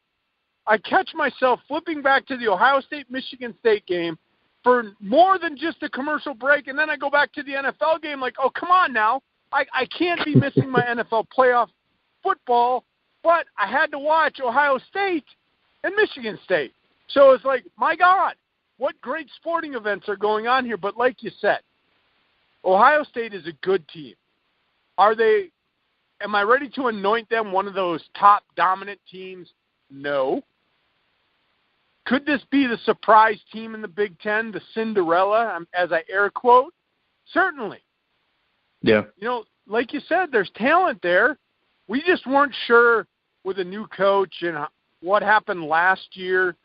I catch myself flipping back to the Ohio State-Michigan State game for more than just a commercial break, and then I go back to the NFL game like, oh, come on now. I can't be missing my NFL playoff football, but I had to watch Ohio State and Michigan State. So it's like, my God, what great sporting events are going on here. But like you said, Ohio State is a good team. Am I ready to anoint them one of those top dominant teams? No. Could this be the surprise team in the Big Ten, the Cinderella, as I air quote? Certainly. Yeah. Like you said, there's talent there. We just weren't sure with a new coach and what happened last year.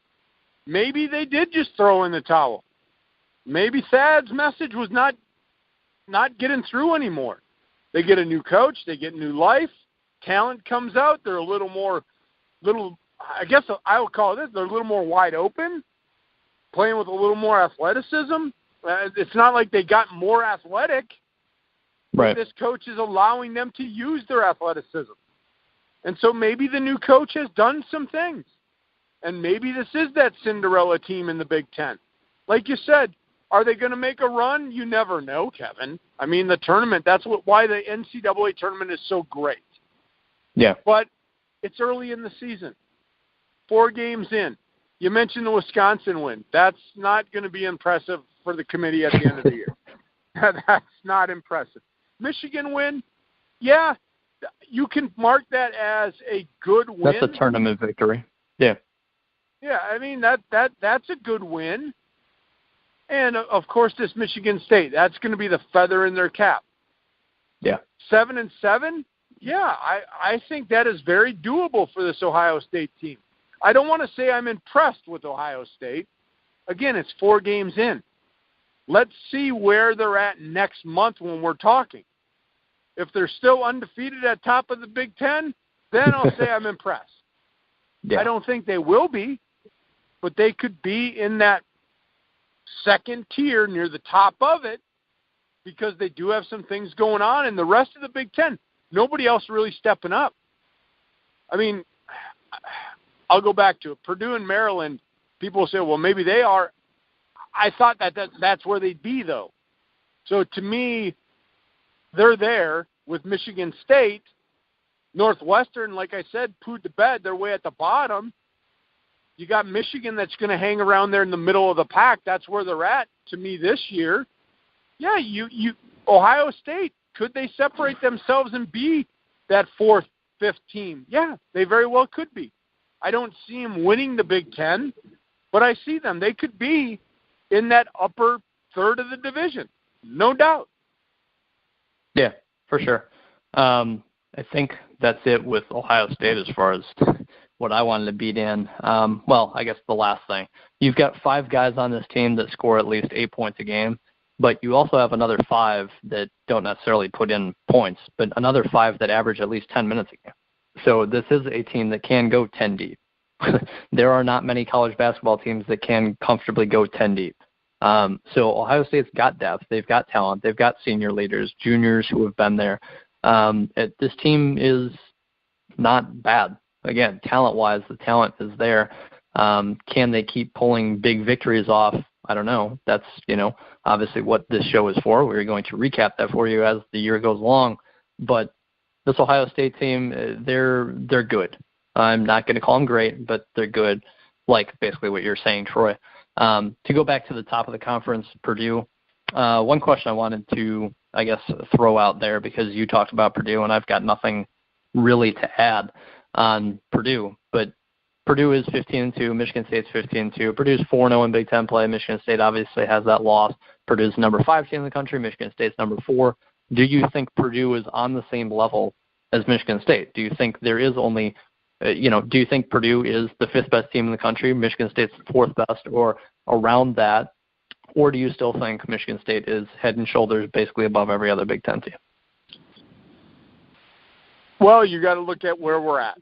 Maybe they did just throw in the towel. Maybe Thad's message was not getting through anymore. They get a new coach. They get new life. Talent comes out. They're a little, I guess I would call it this, they're a little more wide open, playing with a little more athleticism. It's not like they got more athletic. Right. This coach is allowing them to use their athleticism. And so maybe the new coach has done some things. And maybe this is that Cinderella team in the Big Ten. Like you said, are they going to make a run? You never know, Kevin. I mean, the tournament, that's why the NCAA tournament is so great. Yeah. But it's early in the season. 4 games in. You mentioned the Wisconsin win. That's not going to be impressive for the committee at the end of the year. That's not impressive. Michigan win, yeah, you can mark that as a good win. That's a tournament victory. Yeah. Yeah, I mean, that's a good win. And, of course, this Michigan State, that's going to be the feather in their cap. Yeah. 7-7, yeah, I think that is very doable for this Ohio State team. I don't want to say I'm impressed with Ohio State. Again, it's 4 games in. Let's see where they're at next month when we're talking. If they're still undefeated at top of the Big Ten, then I'll say I'm impressed. Yeah. I don't think they will be, but they could be in that second tier near the top of it because they do have some things going on. And the rest of the Big Ten, nobody else really stepping up. I mean, I'll go back to it. Purdue and Maryland, people will say, well, maybe they are. I thought that's where they'd be, though. So to me, they're there with Michigan State. Northwestern, like I said, pooed to bed. They're way at the bottom. You got Michigan that's going to hang around there in the middle of the pack. That's where they're at to me this year. Yeah, you Ohio State, could they separate themselves and be that 4th, 5th team? Yeah, they very well could be. I don't see them winning the Big Ten, but I see them. They could be in that upper third of the division, no doubt. Yeah, for sure. I think that's it with Ohio State as far as what I wanted to beat in. Well, I guess the last thing. You've got 5 guys on this team that score at least 8 points a game, but you also have another 5 that don't necessarily put in points, but another 5 that average at least 10 minutes a game. So this is a team that can go 10 deep. There are not many college basketball teams that can comfortably go 10 deep. So Ohio State's got depth. They've got talent. They've got senior leaders, juniors who have been there. This team is not bad. Again, talent-wise, the talent is there. Can they keep pulling big victories off? I don't know. That's, obviously what this show is for. We're going to recap that for you as the year goes along. But this Ohio State team, they're good. I'm not going to call them great, but they're good, like basically what you're saying, Troy. To go back to the top of the conference, Purdue, one question I wanted to, I guess, throw out there, because you talked about Purdue, and I've got nothing really to add on Purdue. But Purdue is 15-2. Michigan State's 15-2. Purdue's 4-0 in Big Ten play. Michigan State obviously has that loss. Purdue's number 5 team in the country. Michigan State's number 4. Do you think Purdue is on the same level as Michigan State? Do you think there is only do you think Purdue is the 5th best team in the country, Michigan State's 4th best, or around that? Or do you still think Michigan State is head and shoulders basically above every other Big Ten team? Well, you got to look at where we're at.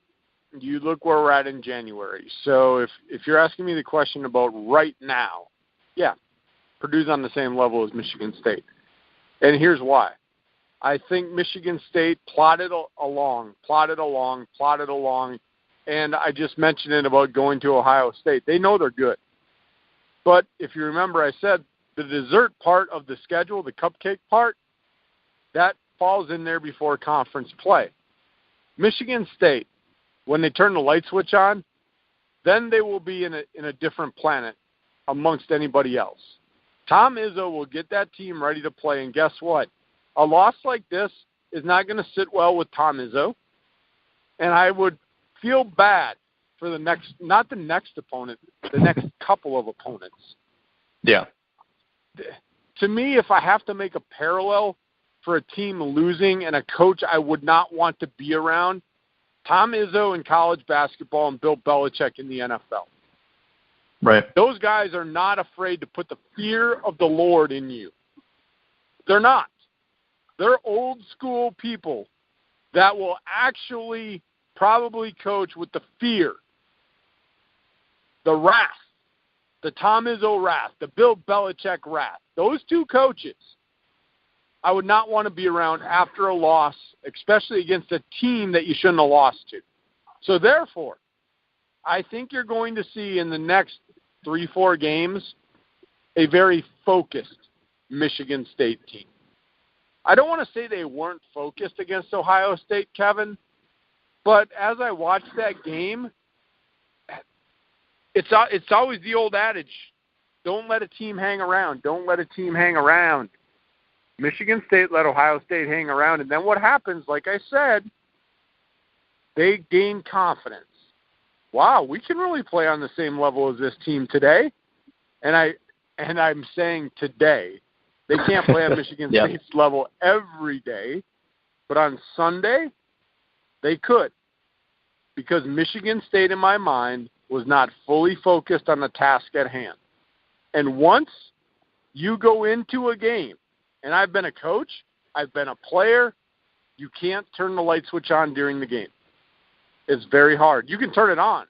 You look where we're at in January. So if you're asking me the question about right now, yeah, Purdue's on the same level as Michigan State. And here's why. I think Michigan State plodded along, and I just mentioned it about going to Ohio State. They know they're good. But if you remember, I said the dessert part of the schedule, the cupcake part, that falls in there before conference play. Michigan State, when they turn the light switch on, then they will be in a different planet amongst anybody else. Tom Izzo will get that team ready to play, and guess what? A loss like this is not going to sit well with Tom Izzo, and I would feel bad for the next opponent, the next couple of opponents. Yeah. To me, if I have to make a parallel for a team losing and a coach I would not want to be around, Tom Izzo in college basketball and Bill Belichick in the NFL. Right. Those guys are not afraid to put the fear of the Lord in you. They're not. They're old school people that will actually probably coach with the fear, the wrath, the Tom Izzo wrath, the Bill Belichick wrath. Those two coaches I would not want to be around after a loss, especially against a team that you shouldn't have lost to. So therefore, I think you're going to see in the next 3-4 games a very focused Michigan State team. I don't want to say they weren't focused against Ohio State, Kevin, but as I watched that game, it's always the old adage, don't let a team hang around. Don't let a team hang around. Michigan State let Ohio State hang around, and then what happens, like I said, they gain confidence. Wow, we can really play on the same level as this team today. And I'm saying today. They can't play on Michigan State's level every day, but on Sunday, they could. Because Michigan State, in my mind, was not fully focused on the task at hand. And once you go into a game, and I've been a coach, I've been a player, you can't turn the light switch on during the game. It's very hard. You can turn it on,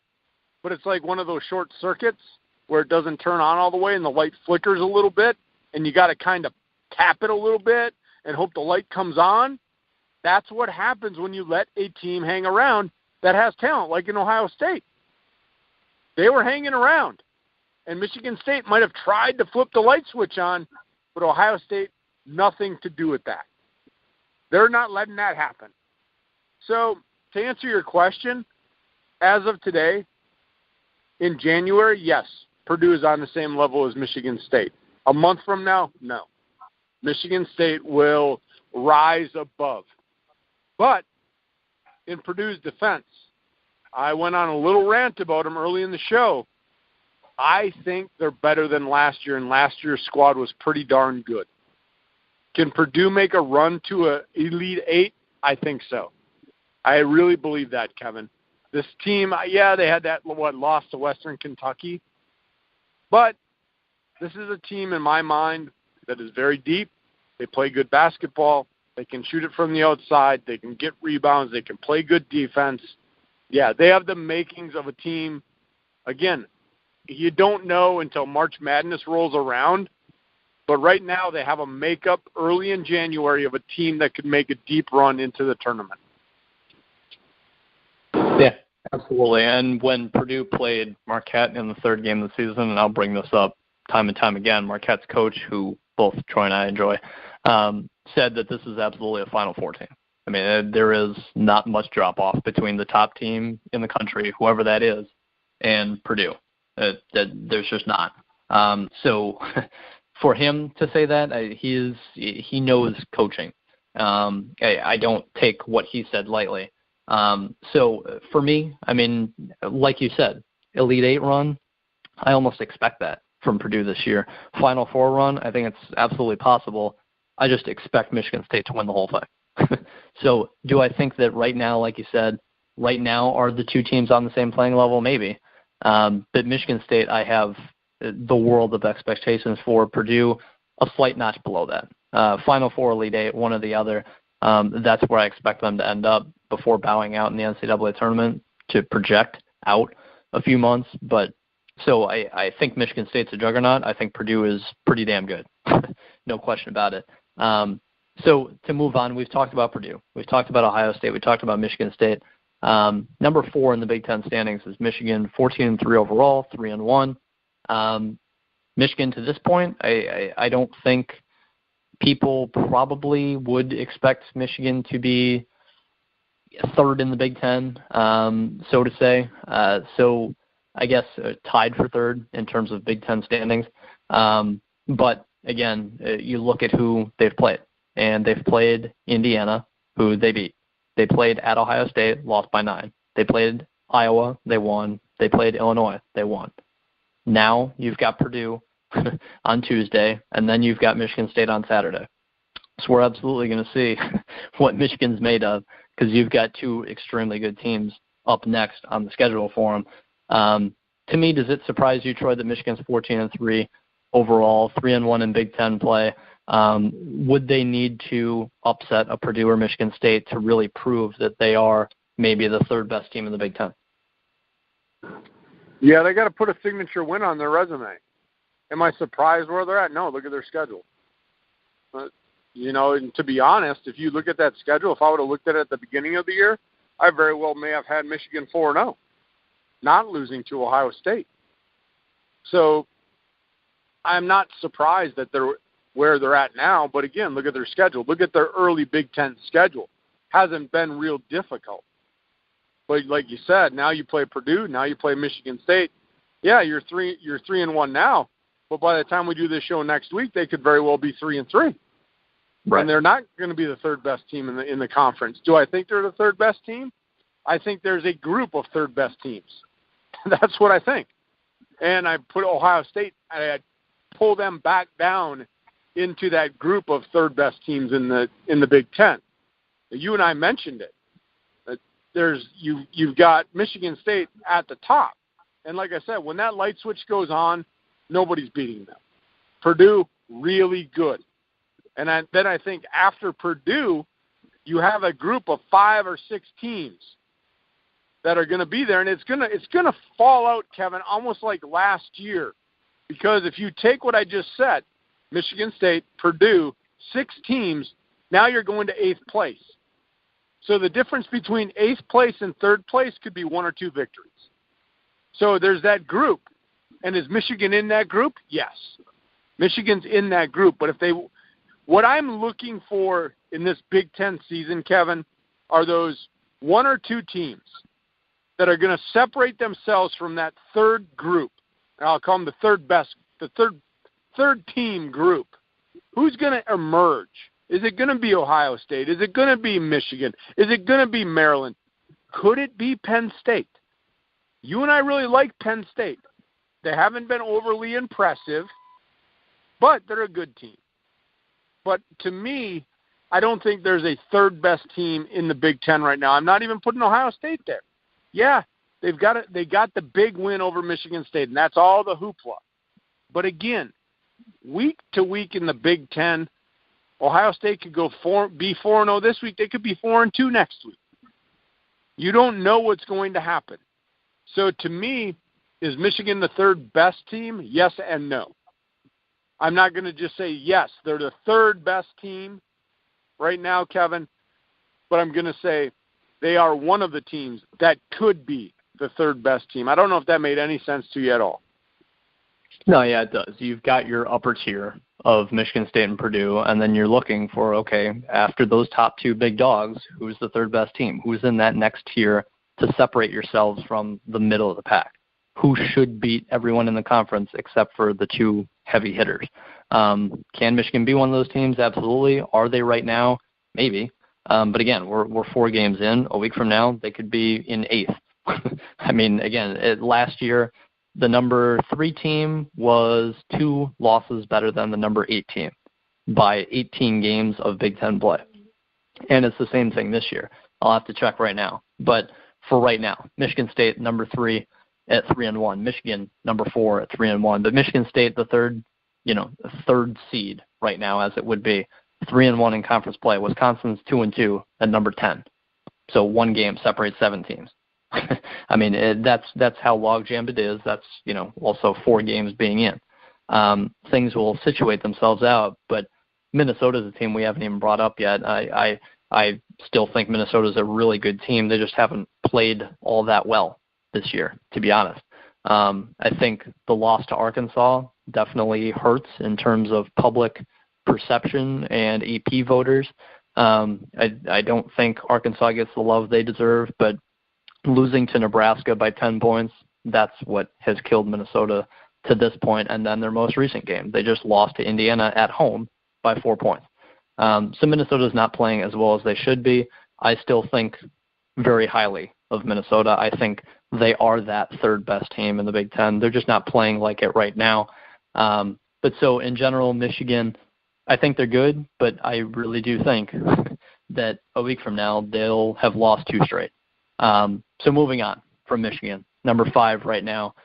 but it's like one of those short circuits where it doesn't turn on all the way and the light flickers a little bit, and you got to kind of tap it a little bit and hope the light comes on. That's what happens when you let a team hang around that has talent, like in Ohio State. They were hanging around, and Michigan State might have tried to flip the light switch on, but Ohio State, nothing to do with that. They're not letting that happen. So to answer your question, as of today, in January, yes, Purdue is on the same level as Michigan State. A month from now, no. Michigan State will rise above. But in Purdue's defense, I went on a little rant about them early in the show. I think they're better than last year, and last year's squad was pretty darn good. Can Purdue make a run to an Elite Eight? I think so. I really believe that, Kevin. This team, yeah, they had that, loss to Western Kentucky. But this is a team, in my mind, that is very deep. They play good basketball. They can shoot it from the outside. They can get rebounds. They can play good defense. Yeah, they have the makings of a team. Again, you don't know until March Madness rolls around. But right now they have a makeup early in January of a team that could make a deep run into the tournament. Yeah, absolutely. And when Purdue played Marquette in the third game of the season, and I'll bring this up time and time again, Marquette's coach, who both Troy and I enjoy, said that this is absolutely a Final Four team. I mean, there is not much drop-off between the top team in the country, whoever that is, and Purdue. There's just not. So for him to say that, he knows coaching. I don't take what he said lightly. So for me, I mean, like you said, Elite Eight run, I almost expect that from Purdue this year. Final Four run, I think it's absolutely possible. I just expect Michigan State to win the whole thing. So do I think that right now, like you said, right now are the two teams on the same playing level? Maybe. But Michigan State, I have the world of expectations for. Purdue, a slight notch below that. Final Four, Elite Eight, one or the other. That's where I expect them to end up before bowing out in the NCAA tournament to project out a few months. But so I think Michigan State's a juggernaut. I think Purdue is pretty damn good. No question about it. So to move on, we've talked about Purdue. We've talked about Ohio State. We talked about Michigan State. Number 4 in the Big Ten standings is Michigan, 14-3 overall, 3-1. Michigan to this point, I don't think people probably would expect Michigan to be third in the Big Ten, so to say. So I guess tied for third in terms of Big Ten standings. But again, you look at who they've played, and they've played Indiana, who they beat. They played at Ohio State, lost by 9. They played Iowa, they won. They played Illinois, they won. Now you've got Purdue on Tuesday, and then you've got Michigan State on Saturday. So we're absolutely going to see what Michigan's made of, because you've got two extremely good teams up next on the schedule for them. To me, does it surprise you, Troy, that Michigan's 14-3 overall, 3-1 in Big Ten play? Would they need to upset a Purdue or Michigan State to really prove that they are maybe the third best team in the Big Ten? Yeah, they got to put a signature win on their resume. Am I surprised where they're at? No, look at their schedule. And to be honest, if you look at that schedule, if I would have looked at it at the beginning of the year, I very well may have had Michigan 4-0, not losing to Ohio State. So I'm not surprised that they're where they're at now. But again, look at their schedule. Look at their early Big Ten schedule. Hasn't been real difficult. But like you said, now you play Purdue, now you play Michigan State. Yeah, you're 3-1 now. But by the time we do this show next week, they could very well be 3-3. Right. And they're not going to be the third best team in the conference. Do I think they're the third best team? I think there's a group of third best teams. That's what I think. And I put Ohio State, I pull them back down into that group of third best teams in the Big Ten. You and I mentioned it. You've got Michigan State at the top. And like I said, when that light switch goes on, nobody's beating them. Purdue, really good. And then I think after Purdue, you have a group of 5 or 6 teams that are going to be there, and it's going to fall out, Kevin, almost like last year. Because if you take what I just said, Michigan State, Purdue, 6 teams, now you're going to 8th place. So the difference between 8th place and 3rd place could be 1 or 2 victories. So there's that group. And is Michigan in that group? Yes. Michigan's in that group. But what I'm looking for in this Big Ten season, Kevin, are those 1 or 2 teams that are going to separate themselves from that third group. And I'll call them the third team group. Who's going to emerge? Is it going to be Ohio State? Is it going to be Michigan? Is it going to be Maryland? Could it be Penn State? You and I really like Penn State. They haven't been overly impressive, but they're a good team. But to me, I don't think there's a third best team in the Big Ten right now. I'm not even putting Ohio State there. Yeah, they got the big win over Michigan State, and that's all the hoopla. But again, week to week in the Big Ten, Ohio State could be 4-0 this week. They could be 4-2 next week. You don't know what's going to happen. So to me, is Michigan the third best team? Yes and no. I'm not going to just say yes, they're the third best team right now, Kevin, but I'm going to say they are one of the teams that could be the third best team. I don't know if that made any sense to you at all. No, yeah, it does. You've got your upper tier of Michigan State and Purdue, and then you're looking for, okay, after those top two big dogs, who's the third best team? Who's in that next tier to separate yourselves from the middle of the pack? Who should beat everyone in the conference except for the two heavy hitters? Can Michigan be one of those teams? Absolutely. Are they right now? Maybe. But again, we're 4 games in. A week from now, they could be in 8th. I mean, again, last year, the number 3 team was 2 losses better than the number 8 team by 18 games of Big Ten play. And it's the same thing this year. I'll have to check right now. But for right now, Michigan State, number 3 at 3-1. Michigan, number 4 at 3-1. But Michigan State, the third seed right now, as it would be, 3-1 in conference play. Wisconsin's 2-2 at number 10. So 1 game separates 7 teams. I mean, that's how logjammed it is. That's, also 4 games being in. Things will situate themselves out, but Minnesota's a team we haven't even brought up yet. I still think Minnesota's a really good team. They just haven't played all that well this year, to be honest. I think the loss to Arkansas definitely hurts in terms of public perception and AP voters. I don't think Arkansas gets the love they deserve, but losing to Nebraska by 10 points, that's what has killed Minnesota to this point. And then their most recent game, they just lost to Indiana at home by 4 points. So Minnesota's not playing as well as they should be. I still think very highly of Minnesota. I think they are that third best team in the Big Ten. They're just not playing like it right now. But so in general, Michigan, I think they're good, but I really do think that a week from now they'll have lost 2 straight. So moving on from Michigan, number 5 right now,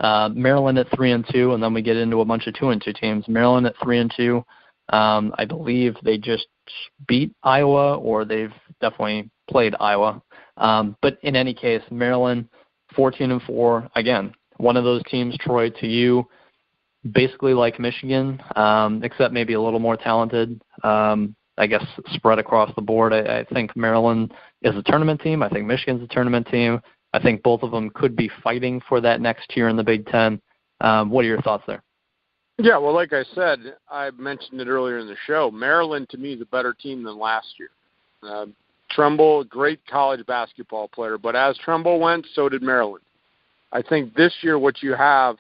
Maryland at 3-2, and then we get into a bunch of 2-2 teams. Maryland at 3-2, I believe they just beat Iowa, or they've definitely played Iowa. But in any case, Maryland 14-4, again, one of those teams, Troy, to you, basically like Michigan, except maybe a little more talented. I guess spread across the board. I think Maryland is a tournament team. I think Michigan's a tournament team. I think both of them could be fighting for that next tier in the Big Ten. What are your thoughts there? Yeah, well, like I said, I mentioned it earlier in the show, Maryland to me is a better team than last year. Trumbull, great college basketball player, but as Trumbull went, so did Maryland. I think this year what you have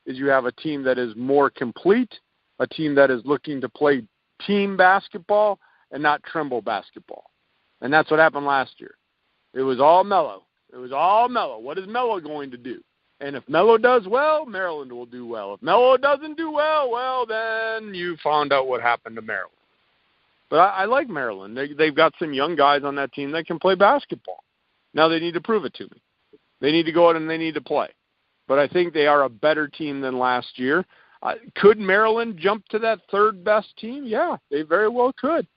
is you have a team that is more complete, a team that is looking to play team basketball and not Trumbull basketball. And that's what happened last year. It was all Melo. What is Melo going to do? And if Melo does well, Maryland will do well. If Melo doesn't do well, then you found out what happened to Maryland. But I like Maryland. They've got some young guys on that team that can play basketball. Now they need to prove it to me. They need to go out and they need to play. But I think they are a better team than last year. Could Maryland jump to that third best team? Yeah, they very well could.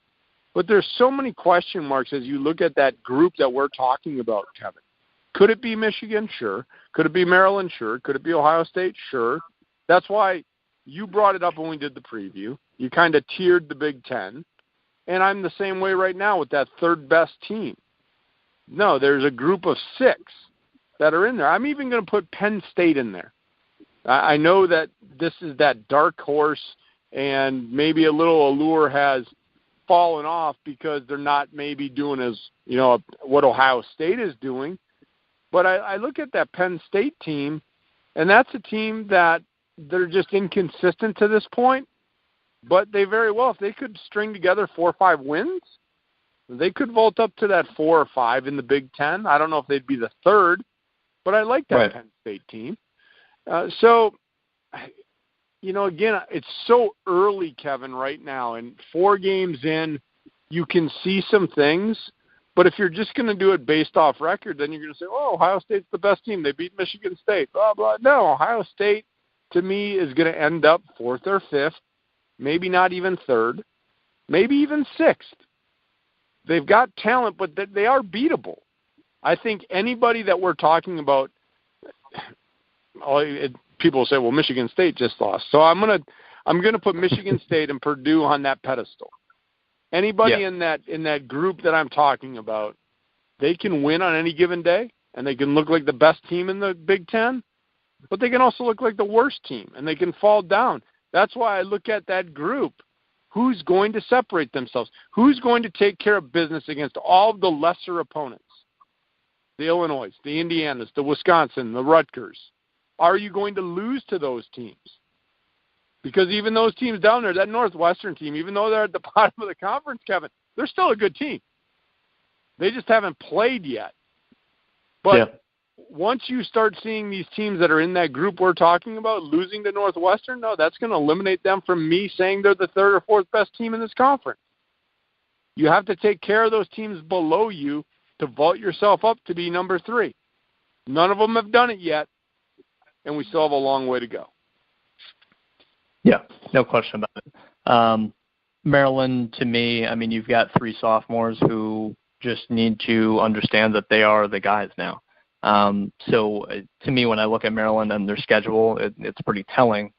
But there's so many question marks as you look at that group that we're talking about, Kevin. Could it be Michigan? Sure. Could it be Maryland? Sure. Could it be Ohio State? Sure. That's why you brought it up when we did the preview. You kind of tiered the Big Ten. And I'm the same way right now with that third best team. No, there's a group of 6 that are in there. I'm even going to put Penn State in there. I know that this is that dark horse and maybe a little allure has fallen off because they're not maybe doing as, what Ohio State is doing. But I look at that Penn State team, and that's a team that they're just inconsistent to this point. But they very well, if they could string together 4 or 5 wins, they could vault up to that 4 or 5 in the Big Ten. I don't know if they'd be the third, but I like that right. Penn State team. So, again, it's so early, Kevin, right now. And 4 games in, you can see some things. But if you're just going to do it based off record, then you're going to say, oh, Ohio State's the best team. They beat Michigan State, blah, blah. No, Ohio State, to me, is going to end up 4th or 5th, maybe not even 3rd, maybe even 6th. They've got talent, but they are beatable. I think anybody that we're talking about, people will say, well, Michigan State just lost. So I'm gonna put Michigan State and Purdue on that pedestal. Anybody in that group that I'm talking about, they can win on any given day, and they can look like the best team in the Big Ten, but they can also look like the worst team, and they can fall down. That's why I look at that group. Who's going to separate themselves? Who's going to take care of business against all of the lesser opponents? The Illinois, the Indianas, the Wisconsin, the Rutgers. Are you going to lose to those teams? Because even those teams down there, that Northwestern team, even though they're at the bottom of the conference, Kevin, they're still a good team. They just haven't played yet. But once you start seeing these teams that are in that group we're talking about losing to Northwestern, no, that's going to eliminate them from me saying they're the 3rd or 4th best team in this conference. You have to take care of those teams below you to vault yourself up to be number 3. None of them have done it yet, and we still have a long way to go. Yeah, no question about it. Maryland, to me, I mean, you've got 3 sophomores who just need to understand that they are the guys now. So to me, when I look at Maryland and their schedule, it's pretty telling.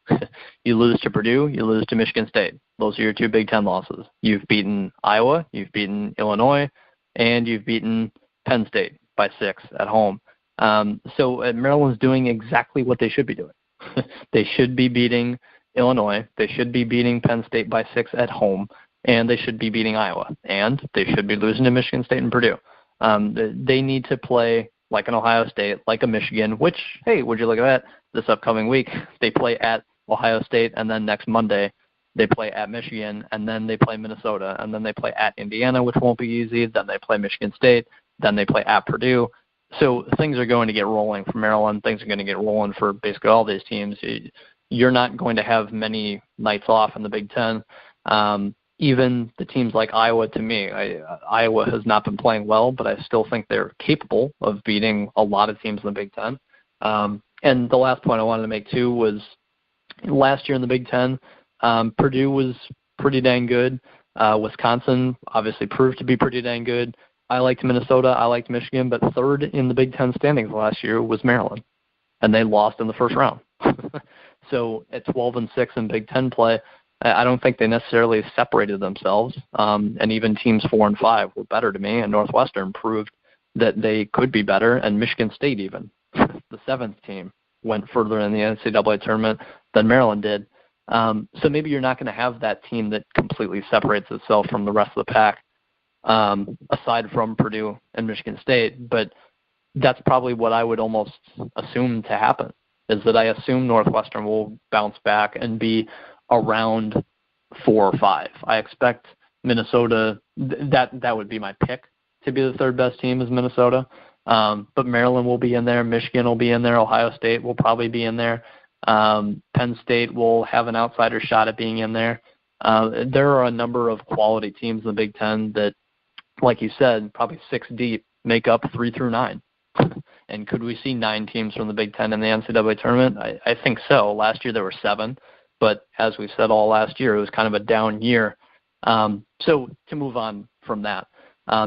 You lose to Purdue, you lose to Michigan State. Those are your 2 Big Ten losses. You've beaten Iowa, you've beaten Illinois, and you've beaten Penn State by 6 at home. So Maryland's doing exactly what they should be doing. They should be beating Illinois. They should be beating Penn State by 6 at home, and they should be beating Iowa. And they should be losing to Michigan State and Purdue. They need to play like an Ohio State, like a Michigan, which, hey, would you look at that? This upcoming week, they play at Ohio State, and then next Monday, they play at Michigan, and then they play Minnesota, and then they play at Indiana, which won't be easy. Then they play Michigan State. Then they play at Purdue. So things are going to get rolling for Maryland. Things are going to get rolling for basically all these teams. You're not going to have many nights off in the Big Ten. Even the teams like Iowa, to me, Iowa has not been playing well, but I still think they're capable of beating a lot of teams in the Big Ten. And the last point I wanted to make, too, was last year in the Big Ten, Purdue was pretty dang good. Wisconsin obviously proved to be pretty dang good. I liked Minnesota. I liked Michigan. But 3rd in the Big Ten standings last year was Maryland, and they lost in the first round. So at 12-6 in Big Ten play, I don't think they necessarily separated themselves, and even teams 4 and 5 were better to me, and Northwestern proved that they could be better, and Michigan State even, the 7th team, went further in the NCAA tournament than Maryland did. So maybe you're not going to have that team that completely separates itself from the rest of the pack, aside from Purdue and Michigan State, but that's probably what I would almost assume to happen, is that I assume Northwestern will bounce back and be around 4 or 5. I expect Minnesota, that would be my pick to be the 3rd best team is Minnesota. But Maryland will be in there. Michigan will be in there. Ohio State will probably be in there. Penn State will have an outsider shot at being in there. There are a number of quality teams in the Big Ten that, like you said, probably 6 deep, make up 3 through 9. And could we see 9 teams from the Big Ten in the NCAA tournament? I think so. Last year there were 7. But as we said all last year, it was kind of a down year. So to move on from that,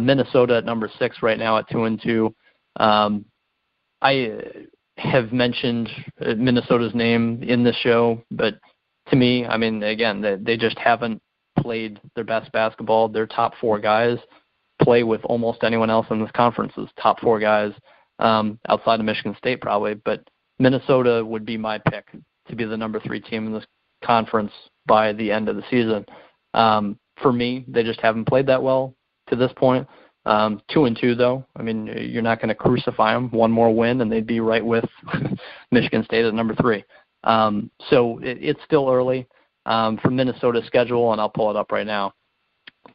Minnesota at number 6 right now at 2-2. I have mentioned Minnesota's name in this show, but to me, I mean, again, they just haven't played their best basketball. Their top 4 guys play with almost anyone else in this conference's top 4 guys, outside of Michigan State probably. But Minnesota would be my pick to be the number 3 team in this conference by the end of the season. For me, they just haven't played that well to this point. 2-2 though. I mean, you're not going to crucify them. 1 more win and they'd be right with Michigan State at number 3. So it's still early for Minnesota's schedule, and I'll pull it up right now.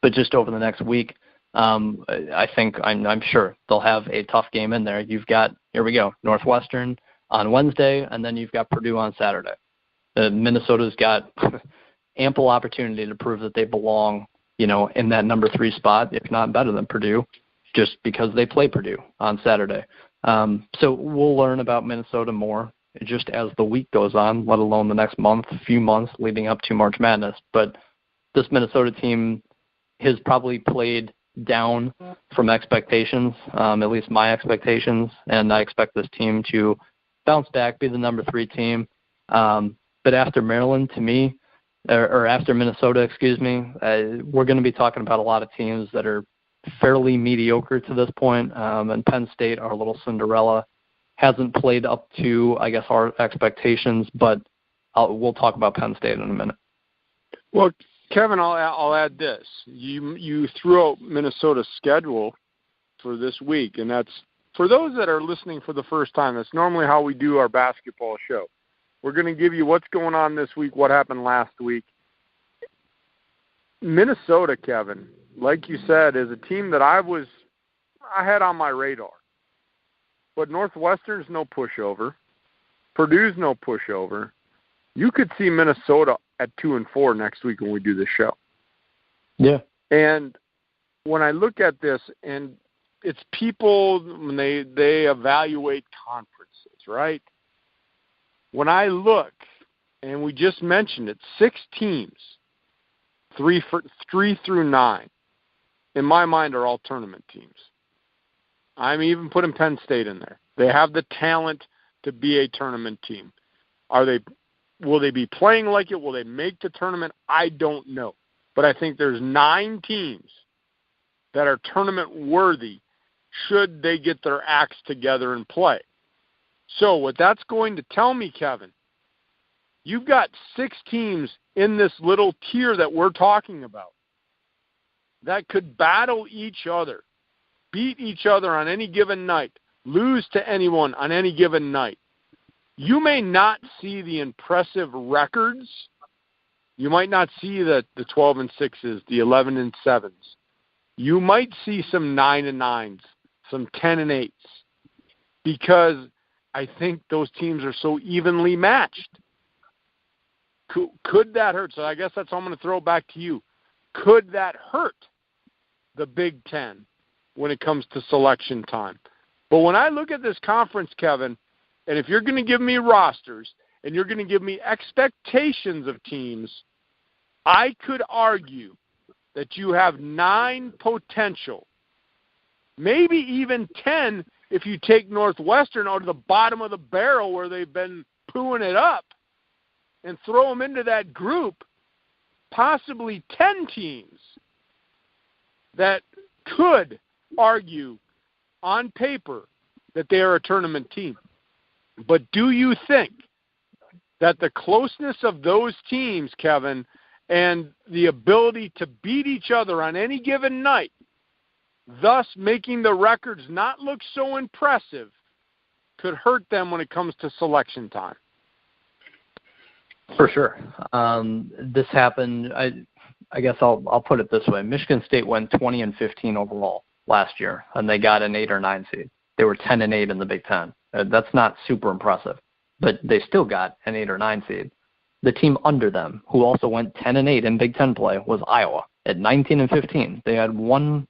But just over the next week, I think I'm sure they'll have a tough game in there. You've got, here we go, Northwestern on Wednesday, and then you've got Purdue on Saturday. Minnesota's got ample opportunity to prove that they belong in that number 3 spot, if not better than Purdue, just because they play Purdue on Saturday. So we'll learn about Minnesota more just as the week goes on, let alone the next few months leading up to March Madness. But this Minnesota team has probably played down from expectations, at least my expectations, and I expect this team to bounce back, be the number 3 team. But after Maryland, to me, or after Minnesota, we're going to be talking about a lot of teams that are fairly mediocre to this point, and Penn State, our little Cinderella, hasn't played up to, I guess, our expectations, but we'll talk about Penn State in a minute. Well, Kevin, I'll add this. You threw out Minnesota's schedule for this week, and that's, for those that are listening for the first time, that's normally how we do our basketball show. We're going to give you what's going on this week, what happened last week. Minnesota, Kevin, like you said, is a team that I had on my radar. But Northwestern's no pushover. Purdue's no pushover. You could see Minnesota at 2-4 next week when we do this show. Yeah. And when I look at this, and it's people when they evaluate conferences, right? When I look, and we just mentioned it, 6 teams, 3 through 9, in my mind are all tournament teams. I'm even putting Penn State in there. They have the talent to be a tournament team. Will they be playing like it? Will they make the tournament? I don't know. But I think there's 9 teams that are tournament worthy should they get their acts together and play. So what that's going to tell me, Kevin, you've got 6 teams in this little tier that we're talking about that could battle each other, beat each other on any given night, lose to anyone on any given night. You may not see the impressive records. You might not see the 12-6s, the 11-7s. You might see some 9-9s, some 10-8s, because I think those teams are so evenly matched. Could that hurt? So I guess that's all I'm going to throw back to you. Could that hurt the Big Ten when it comes to selection time? But when I look at this conference, Kevin, and if you're going to give me rosters and you're going to give me expectations of teams, I could argue that you have 9 potential, maybe even 10 if you take Northwestern out of the bottom of the barrel where they've been pooing it up and throw them into that group, possibly 10 teams that could argue on paper that they are a tournament team. But do you think that the closeness of those teams, Kevin, and the ability to beat each other on any given night, thus making the records not look so impressive, could hurt them when it comes to selection time? For sure. This happened, I guess I'll put it this way. Michigan State went 20-15 overall last year, and they got an 8 or 9 seed. They were 10-8 in the Big Ten. That's not super impressive, but they still got an 8 or 9 seed. The team under them, who also went 10-8 in Big Ten play, was Iowa at 19-15. They had 1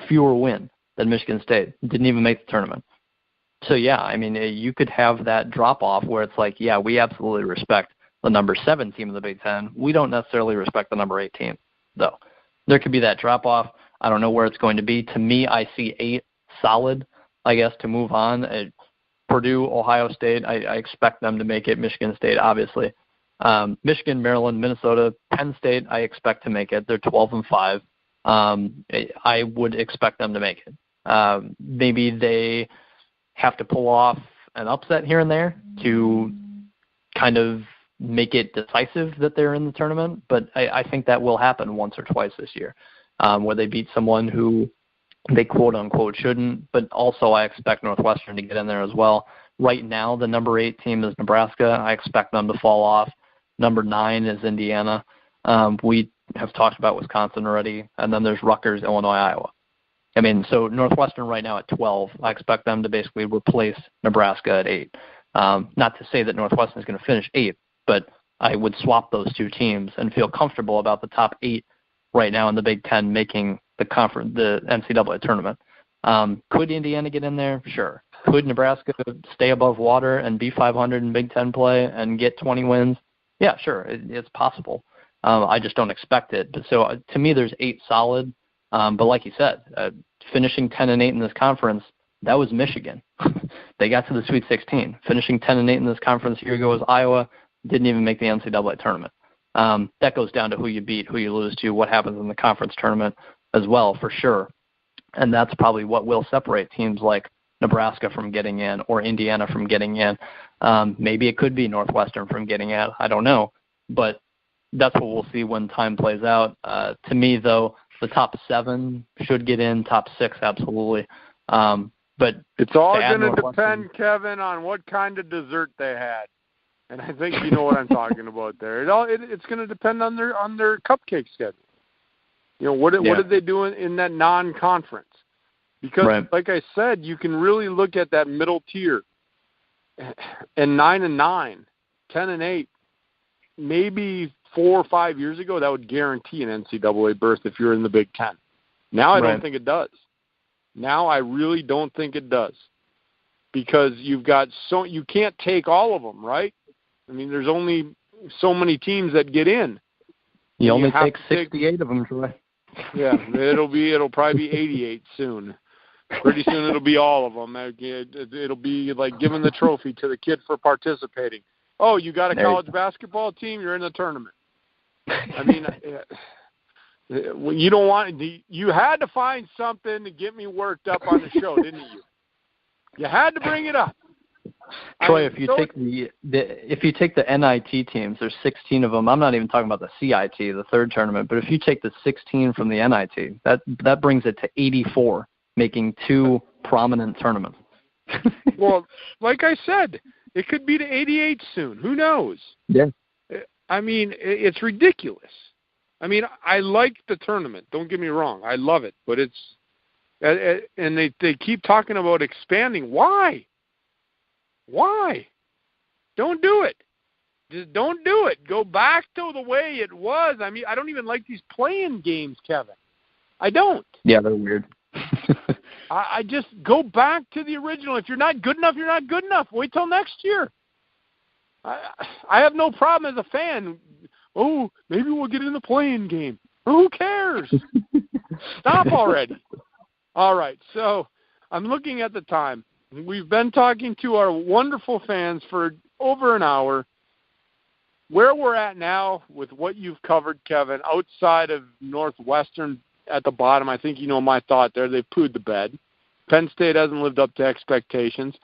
fewer win than Michigan State. Didn't even make the tournament. So, yeah, I mean, you could have that drop-off where it's like, yeah, we absolutely respect the number 7 team in the Big Ten. We don't necessarily respect the number 8 team, though. There could be that drop-off. I don't know where it's going to be. To me, I see 8 solid, I guess, to move on. Purdue, Ohio State, I expect them to make it. Michigan State, obviously. Michigan, Maryland, Minnesota, Penn State, I expect to make it. They're 12-5. I would expect them to make it. Maybe they have to pull off an upset here and there to kind of make it decisive that they're in the tournament, but I think that will happen once or twice this year, where they beat someone who they quote-unquote shouldn't, but also I expect Northwestern to get in there as well. Right now, the number 8 team is Nebraska. I expect them to fall off. Number 9 is Indiana. We have talked about Wisconsin already, and then there's Rutgers, Illinois, Iowa. I mean, so Northwestern right now at 12, I expect them to basically replace Nebraska at 8. Not to say that Northwestern is going to finish 8th, but I would swap those 2 teams and feel comfortable about the top 8 right now in the Big Ten making the NCAA tournament. Could Indiana get in there? Sure. Could Nebraska stay above water and be 500 in Big Ten play and get 20 wins? Yeah, sure. It's possible. I just don't expect it. So to me, there's 8 solid. But like you said, finishing 10-8 in this conference, that was Michigan. They got to the Sweet 16. Finishing 10-8 in this conference a year ago was Iowa. Didn't even make the NCAA tournament. That goes down to who you beat, who you lose to, what happens in the conference tournament as well, for sure. And that's probably what will separate teams like Nebraska from getting in or Indiana from getting in. Maybe it could be Northwestern from getting in. I don't know. But that's what we'll see when time plays out. To me, though, the top 7 should get in, top 6 absolutely. But it's all going to depend, Kevin, on what kind of dessert they had. And I think you know what I'm talking about there. It's going to depend on their cupcake schedule. You know, what did they do in that non-conference? Because, like I said, you can really look at that middle tier and 9-9, 10-8. Maybe 4 or 5 years ago, that would guarantee an NCAA berth if you're in the Big Ten. Now I don't think it does. Now I really don't think it does, because you can't take all of them, right? I mean, there's only so many teams that get in. You only take 68 of them, Troy. Yeah, it'll probably be 88 soon. Pretty soon it'll be all of them. It'll be like giving the trophy to the kid for participating. Oh, you got a college basketball team? You're in the tournament. I mean, you don't want. You had to find something to get me worked up on the show, didn't you? You had to bring it up. Troy, if you take the NIT teams, there's 16 of them. I'm not even talking about the CIT, the third tournament, but if you take the 16 from the NIT, that brings it to 84, making 2 prominent tournaments. Well, like I said, it could be to 88 soon. Who knows? Yeah. I mean, it's ridiculous. I mean, I like the tournament. Don't get me wrong. I love it. But and they keep talking about expanding. Why? Why? Don't do it. Just don't do it. Go back to the way it was. I mean, I don't even like these playing games, Kevin. I don't. Yeah, they're weird. I just go back to the original. If you're not good enough, you're not good enough. Wait till next year. I have no problem as a fan. Oh, maybe we'll get in the playing game. Who cares? Stop already. All right, so I'm looking at the time. We've been talking to our wonderful fans for over an hour. Where we're at now with what you've covered, Kevin, outside of Northwestern at the bottom, I think you know my thought there. They've pooed the bed. Penn State hasn't lived up to expectations.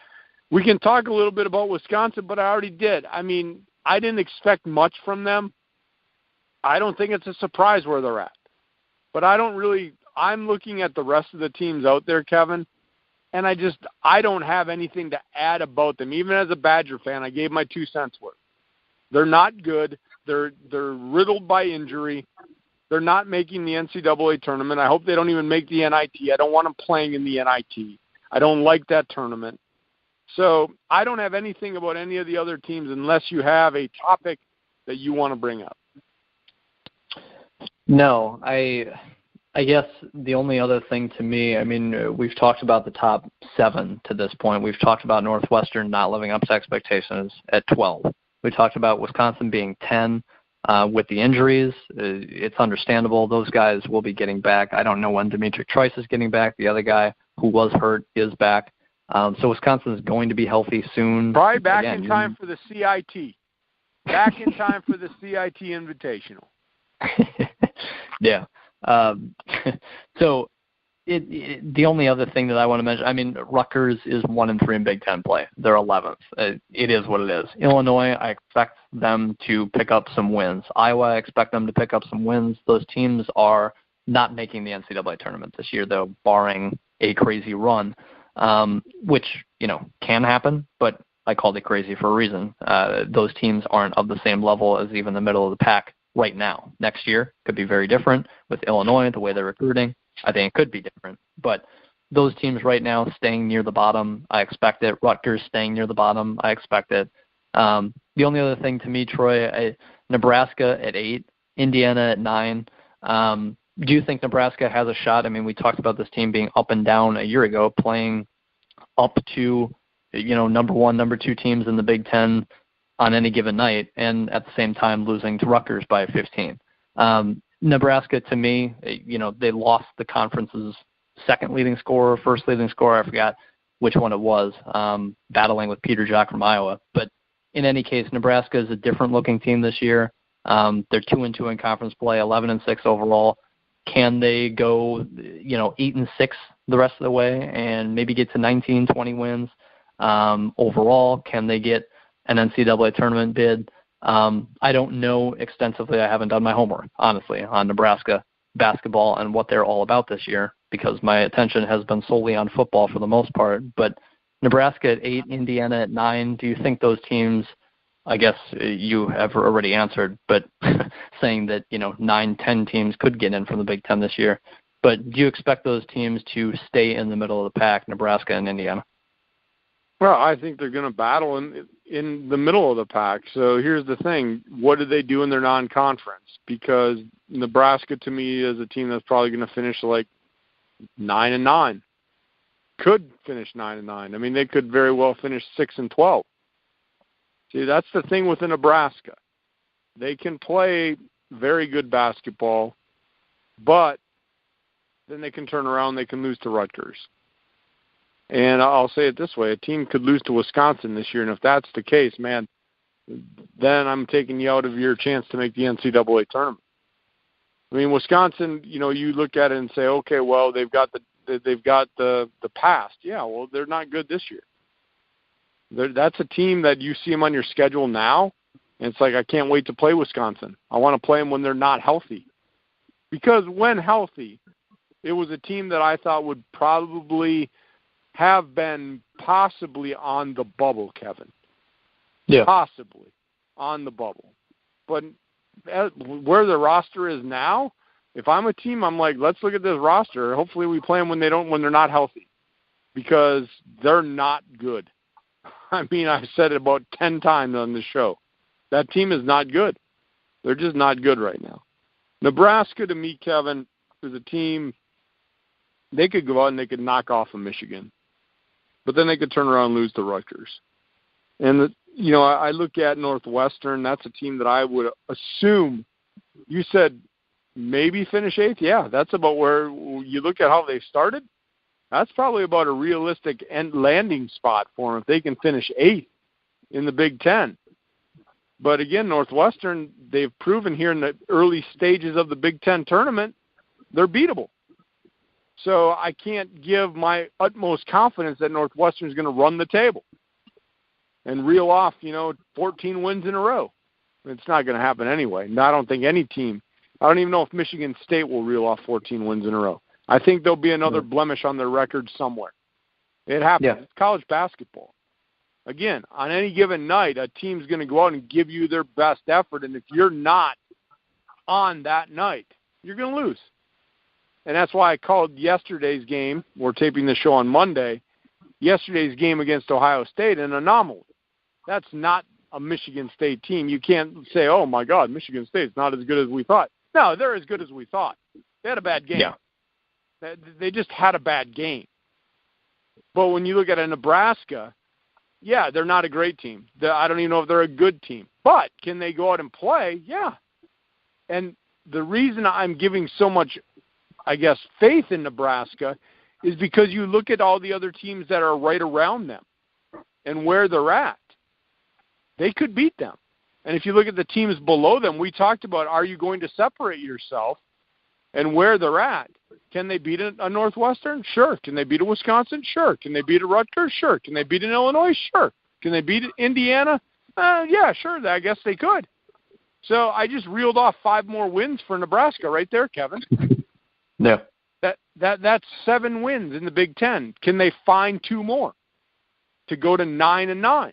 We can talk a little bit about Wisconsin, but I already did. I mean, I didn't expect much from them. I don't think it's a surprise where they're at. But I'm looking at the rest of the teams out there, Kevin, and I don't have anything to add about them. Even as a Badger fan, I gave my 2 cents worth. They're not good. They're riddled by injury. They're not making the NCAA tournament. I hope they don't even make the NIT. I don't want them playing in the NIT. I don't like that tournament. So I don't have anything about any of the other teams unless you have a topic that you want to bring up. No, I guess the only other thing to me, I mean, we've talked about the top 7 to this point. We've talked about Northwestern not living up to expectations at 12. We talked about Wisconsin being 10 with the injuries. It's understandable. Those guys will be getting back. I don't know when Dimitri Trice is getting back. The other guy who was hurt is back. So Wisconsin is going to be healthy soon. Probably back in time for the CIT. Back in time for the CIT Invitational. Yeah. So the only other thing that I want to mention, I mean, Rutgers is 1-3 in Big Ten play. They're 11th. It is what it is. Illinois, I expect them to pick up some wins. Iowa, I expect them to pick up some wins. Those teams are not making the NCAA tournament this year, though, barring a crazy run, which, can happen, but I called it crazy for a reason. Those teams aren't of the same level as even the middle of the pack right now. Next year could be very different with Illinois, the way they're recruiting. I think it could be different. But those teams right now staying near the bottom, I expect it. Rutgers staying near the bottom, I expect it. The only other thing to me, Troy, Nebraska at 8, Indiana at 9. Do you think Nebraska has a shot? I mean, we talked about this team being up and down a year ago, playing up to, number 1, number 2 teams in the Big Ten on any given night, and at the same time losing to Rutgers by 15. Nebraska, to me, they lost the conference's second leading scorer, first leading scorer, I forgot which one it was, battling with Peter Jock from Iowa. But in any case, Nebraska is a different-looking team this year. They're 2-2 in conference play, 11-6 overall. Can they go, 8-6 the rest of the way and maybe get to 19, 20 wins overall? Can they get an NCAA tournament bid? I don't know extensively. I haven't done my homework, honestly, on Nebraska basketball and what they're all about this year, because my attention has been solely on football for the most part. But Nebraska at 8, Indiana at 9, do you think those teams, I guess you have already answered, but saying that, 9, 10 teams could get in from the Big Ten this year. But do you expect those teams to stay in the middle of the pack, Nebraska and Indiana? Well, I think they're going to battle in the middle of the pack. So here's the thing. What do they do in their non-conference? Because Nebraska, to me, is a team that's probably going to finish like 9-9. Could finish 9-9. I mean, they could very well finish 6-12. See, that's the thing with Nebraska. They can play very good basketball, but then they can turn around, they can lose to Rutgers. And I'll say it this way, a team could lose to Wisconsin this year, and if that's the case, man, then I'm taking you out of your chance to make the NCAA tournament. I mean, Wisconsin, you look at it and say, okay, well, they've got the past. Yeah, well, they're not good this year. That's a team that you see them on your schedule now, and it's like, I can't wait to play Wisconsin. I want to play them when they're not healthy. Because when healthy, it was a team that I thought would probably have been possibly on the bubble, Kevin. Yeah. Possibly on the bubble. But where the roster is now, if I'm a team, I'm like, let's look at this roster. Hopefully we play them when they're not healthy, because they're not good. I mean, I've said it about 10 times on the show. That team is not good. They're just not good right now. Nebraska, to me, Kevin, is a team, they could go out and they could knock off of Michigan, but then they could turn around and lose to Rutgers. And, I look at Northwestern. That's a team that I would assume, you said maybe finish 8th. Yeah, that's about where you look at how they started. That's probably about a realistic landing spot for them if they can finish 8th in the Big Ten. But again, Northwestern, they've proven here in the early stages of the Big Ten tournament, they're beatable. So I can't give my utmost confidence that Northwestern is going to run the table and reel off, 14 wins in a row. It's not going to happen anyway. I don't think any team, I don't even know if Michigan State will reel off 14 wins in a row. I think there'll be another blemish on their record somewhere. It happens. Yeah. It's college basketball. Again, on any given night, a team's going to go out and give you their best effort, and if you're not on that night, you're going to lose. And that's why I called yesterday's game, we're taping the show on Monday, yesterday's game against Ohio State an anomaly. That's not a Michigan State team. You can't say, oh, my God, Michigan State's not as good as we thought. No, they're as good as we thought. They had a bad game. Yeah. They just had a bad game. But when you look at a Nebraska, yeah, they're not a great team. I don't even know if they're a good team. But can they go out and play? Yeah. And the reason I'm giving so much, I guess, faith in Nebraska is because you look at all the other teams that are right around them and where they're at. They could beat them. And if you look at the teams below them, we talked about, are you going to separate yourself and where they're at? Can they beat a Northwestern? Sure. Can they beat a Wisconsin? Sure. Can they beat a Rutgers? Sure. Can they beat an Illinois? Sure. Can they beat Indiana? Yeah, sure. I guess they could. So I just reeled off 5 more wins for Nebraska right there, Kevin. Yeah. That's 7 wins in the Big Ten. Can they find 2 more to go to 9-9?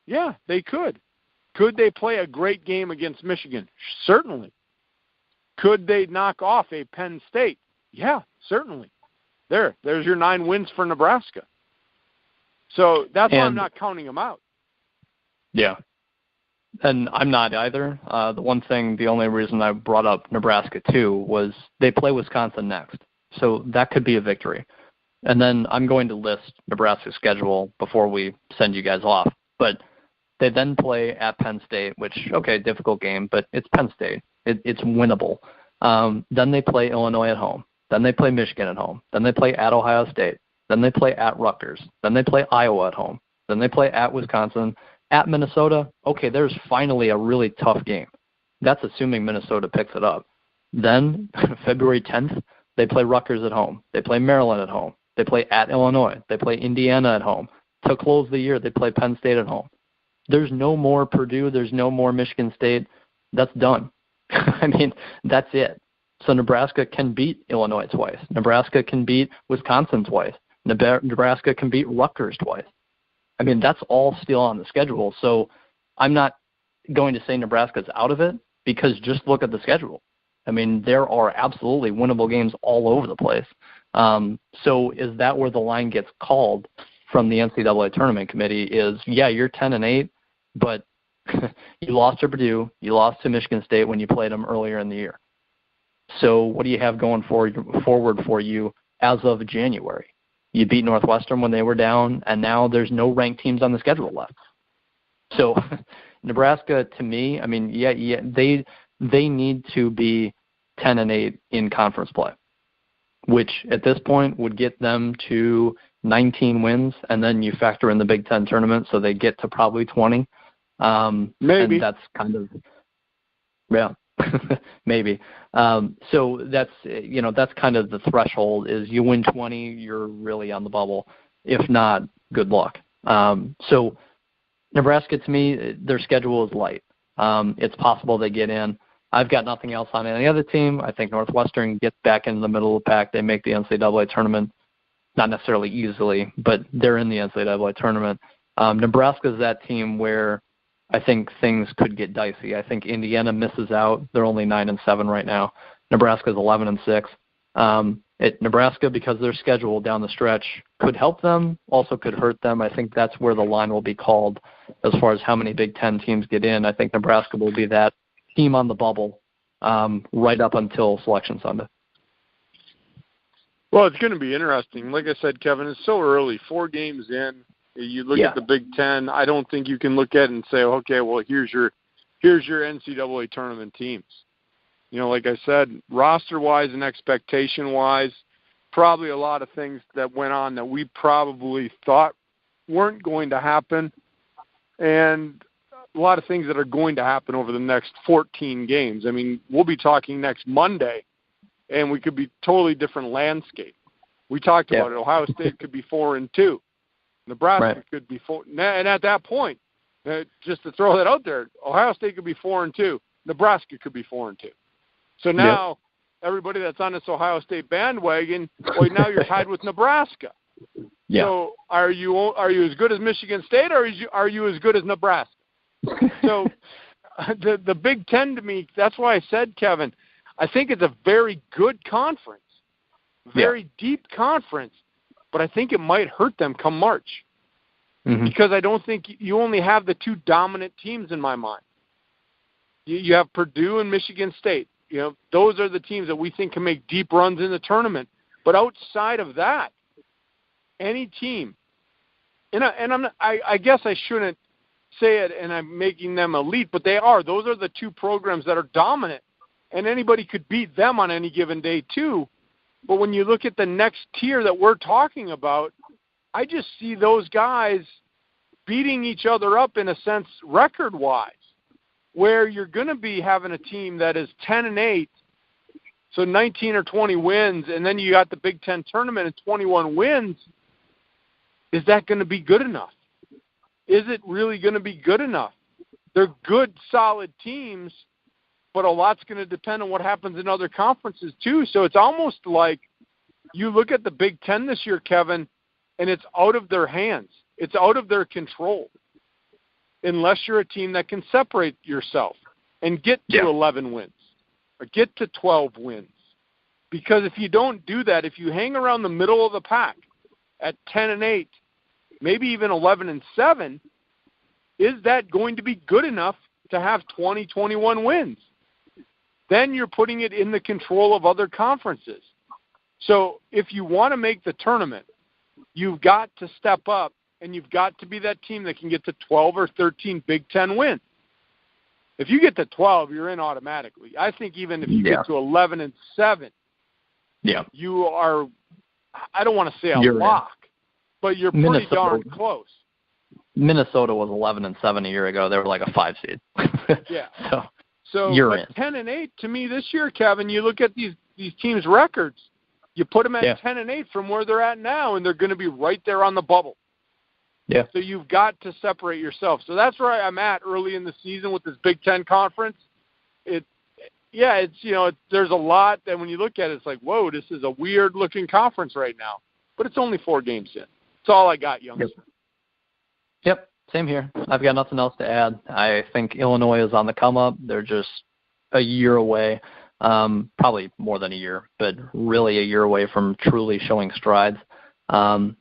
Yeah, they could. Could they play a great game against Michigan? Certainly. Could they knock off a Penn State? Yeah, certainly. There's your 9 wins for Nebraska. So that's why I'm not counting them out. Yeah. And I'm not either. The only reason I brought up Nebraska too was they play Wisconsin next. So that could be a victory. And then I'm going to list Nebraska's schedule before we send you guys off. But they then play at Penn State, which, okay, difficult game, but it's Penn State. It's winnable. Then they play Illinois at home. Then they play Michigan at home. Then they play at Ohio State. Then they play at Rutgers. Then they play Iowa at home. Then they play at Wisconsin. At Minnesota, okay, there's finally a really tough game. That's assuming Minnesota picks it up. Then, February 10th, they play Rutgers at home. They play Maryland at home. They play at Illinois. They play Indiana at home. To close the year, they play Penn State at home. There's no more Purdue. There's no more Michigan State. That's done. I mean, that's it. So Nebraska can beat Illinois twice. Nebraska can beat Wisconsin twice. Nebraska can beat Rutgers twice. I mean, that's all still on the schedule. So I'm not going to say Nebraska's out of it because just look at the schedule. I mean, there are absolutely winnable games all over the place. So is that where the line gets called from the NCAA Tournament Committee is, yeah, you're 10-8, but you lost to Purdue, you lost to Michigan State when you played them earlier in the year. So what do you have going forward for you as of January? You beat Northwestern when they were down, and now there's no ranked teams on the schedule left. So Nebraska, to me, I mean, yeah, they need to be 10-8 in conference play, which at this point would get them to 19 wins, and then you factor in the Big Ten tournament, so they get to probably 20. Maybe. And that's kind of, yeah, maybe. So that's kind of the threshold is you win 20, you're really on the bubble. If not, good luck. So Nebraska, to me, their schedule is light. It's possible they get in. I've got nothing else on any other team. I think Northwestern gets back into the middle of the pack. They make the NCAA tournament, not necessarily easily, but they're in the NCAA tournament. Nebraska is that team where I think things could get dicey. I think Indiana misses out. They're only 9-7 right now. Nebraska's 11-6. Nebraska, because their schedule down the stretch could help them, also could hurt them. I think that's where the line will be called as far as how many Big Ten teams get in. I think Nebraska will be that team on the bubble right up until Selection Sunday. Well, it's going to be interesting. Like I said, Kevin, it's so early, 4 games in. You look at the Big Ten, I don't think you can look at it and say, okay, well, here's your NCAA tournament teams. You know, like I said, roster-wise and expectation-wise, probably a lot of things that went on that we probably thought weren't going to happen, and a lot of things that are going to happen over the next 14 games. I mean, we'll be talking next Monday, and we could be totally different landscape. We talked about it. Ohio State could be 4-2. Nebraska could be 4, and at that point, just to throw that out there, Ohio State could be 4-2. Nebraska could be 4-2. So now everybody that's on this Ohio State bandwagon, well, now you're tied with Nebraska. Yeah. So are you as good as Michigan State, or are you as good as Nebraska? So the Big Ten to me, that's why I said, Kevin, I think it's a very good conference, very deep conference. But I think it might hurt them come March because I don't think you only have the 2 dominant teams in my mind. You have Purdue and Michigan State. You know, those are the teams that we think can make deep runs in the tournament. But outside of that, any team, I guess I shouldn't say it and I'm making them elite, but they are. Those are the 2 programs that are dominant, and anybody could beat them on any given day too. But when you look at the next tier that we're talking about, I just see those guys beating each other up in a sense record-wise, where you're going to be having a team that is 10-8, so 19 or 20 wins, and then you got the Big Ten tournament and 21 wins. Is that going to be good enough? Is it really going to be good enough? They're good, solid teams, but a lot's going to depend on what happens in other conferences too. So it's almost like you look at the Big Ten this year, Kevin, and it's out of their hands. It's out of their control unless you're a team that can separate yourself and get to 11 wins or get to 12 wins. Because if you don't do that, if you hang around the middle of the pack at 10-8, maybe even 11-7, is that going to be good enough to have 20, 21 wins. Then you're putting it in the control of other conferences. So if you want to make the tournament, you've got to step up, and you've got to be that team that can get to 12 or 13 Big Ten wins. If you get to 12, you're in automatically. I think even if you get to 11-7, you are, I don't want to say you're lock, but you're pretty darn close. Minnesota was 11-7 a year ago. They were like a 5 seed. Yeah. So you're in. 10-8 to me this year, Kevin. You look at these teams' records. You put them at 10-8 from where they're at now, and they're going to be right there on the bubble. Yeah. So you've got to separate yourself. So that's where I'm at early in the season with this Big Ten conference. There's a lot that when you look at it, it's like, whoa, this is a weird-looking conference right now. But it's only 4 games in. That's all I got, youngster. Yep, same here. I've got nothing else to add. I think Illinois is on the come-up. They're just a year away, probably more than a year, but really a year away from truly showing strides.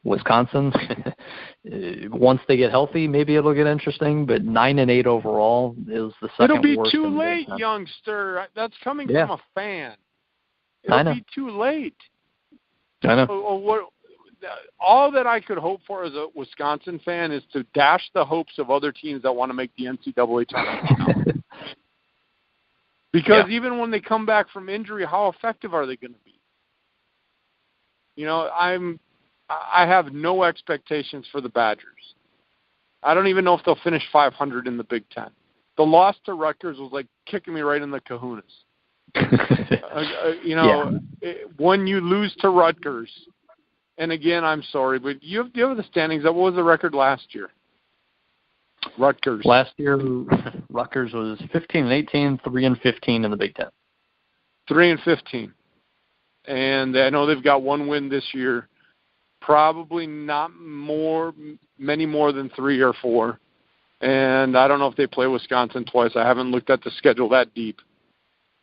Wisconsin, once they get healthy, maybe it'll get interesting, but 9-8 overall is the second worst. It'll be too late, youngster. That's coming from a fan. It'll be too late. I know. All that I could hope for as a Wisconsin fan is to dash the hopes of other teams that want to make the NCAA tournament. Because even when they come back from injury, how effective are they going to be? I have no expectations for the Badgers. I don't even know if they'll finish 500 in the Big Ten. The loss to Rutgers was like kicking me right in the kahunas. When you lose to Rutgers, and again, I'm sorry, but do you have the standings? What was the record last year? Rutgers. Last year, Rutgers was 15-18, 3-15 in the Big Ten. 3-15. And I know they've got 1 win this year. Probably not many more than 3 or 4. And I don't know if they play Wisconsin twice. I haven't looked at the schedule that deep.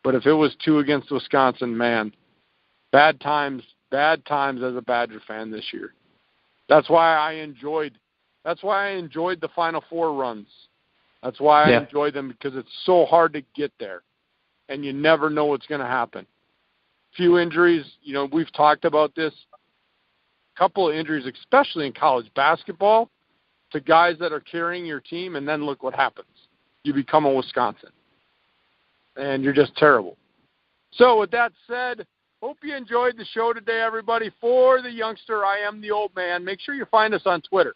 But if it was 2 against Wisconsin, man, bad times as a Badger fan this year. That's why I enjoyed the Final Four runs. That's why I enjoy them, because it's so hard to get there, and you never know what's going to happen. Few injuries, we've talked about this. Couple of injuries, especially in college basketball, to guys that are carrying your team, and then look what happens. You become a Wisconsin, and you're just terrible. So with that said, hope you enjoyed the show today, everybody. For the youngster, I am the old man. Make sure you find us on Twitter.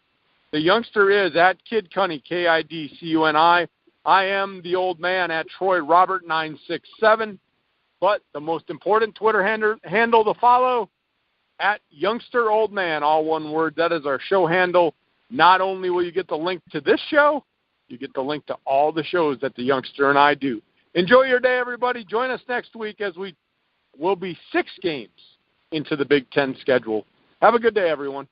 The youngster is at Kid Cunny, KIDCUNI. I am the old man at Troy Robert 967. But the most important Twitter handle to follow, at Youngster Old Man, all one word. That is our show handle. Not only will you get the link to this show, you get the link to all the shows that the youngster and I do. Enjoy your day, everybody. Join us next week as we will be 6 games into the Big Ten schedule. Have a good day, everyone.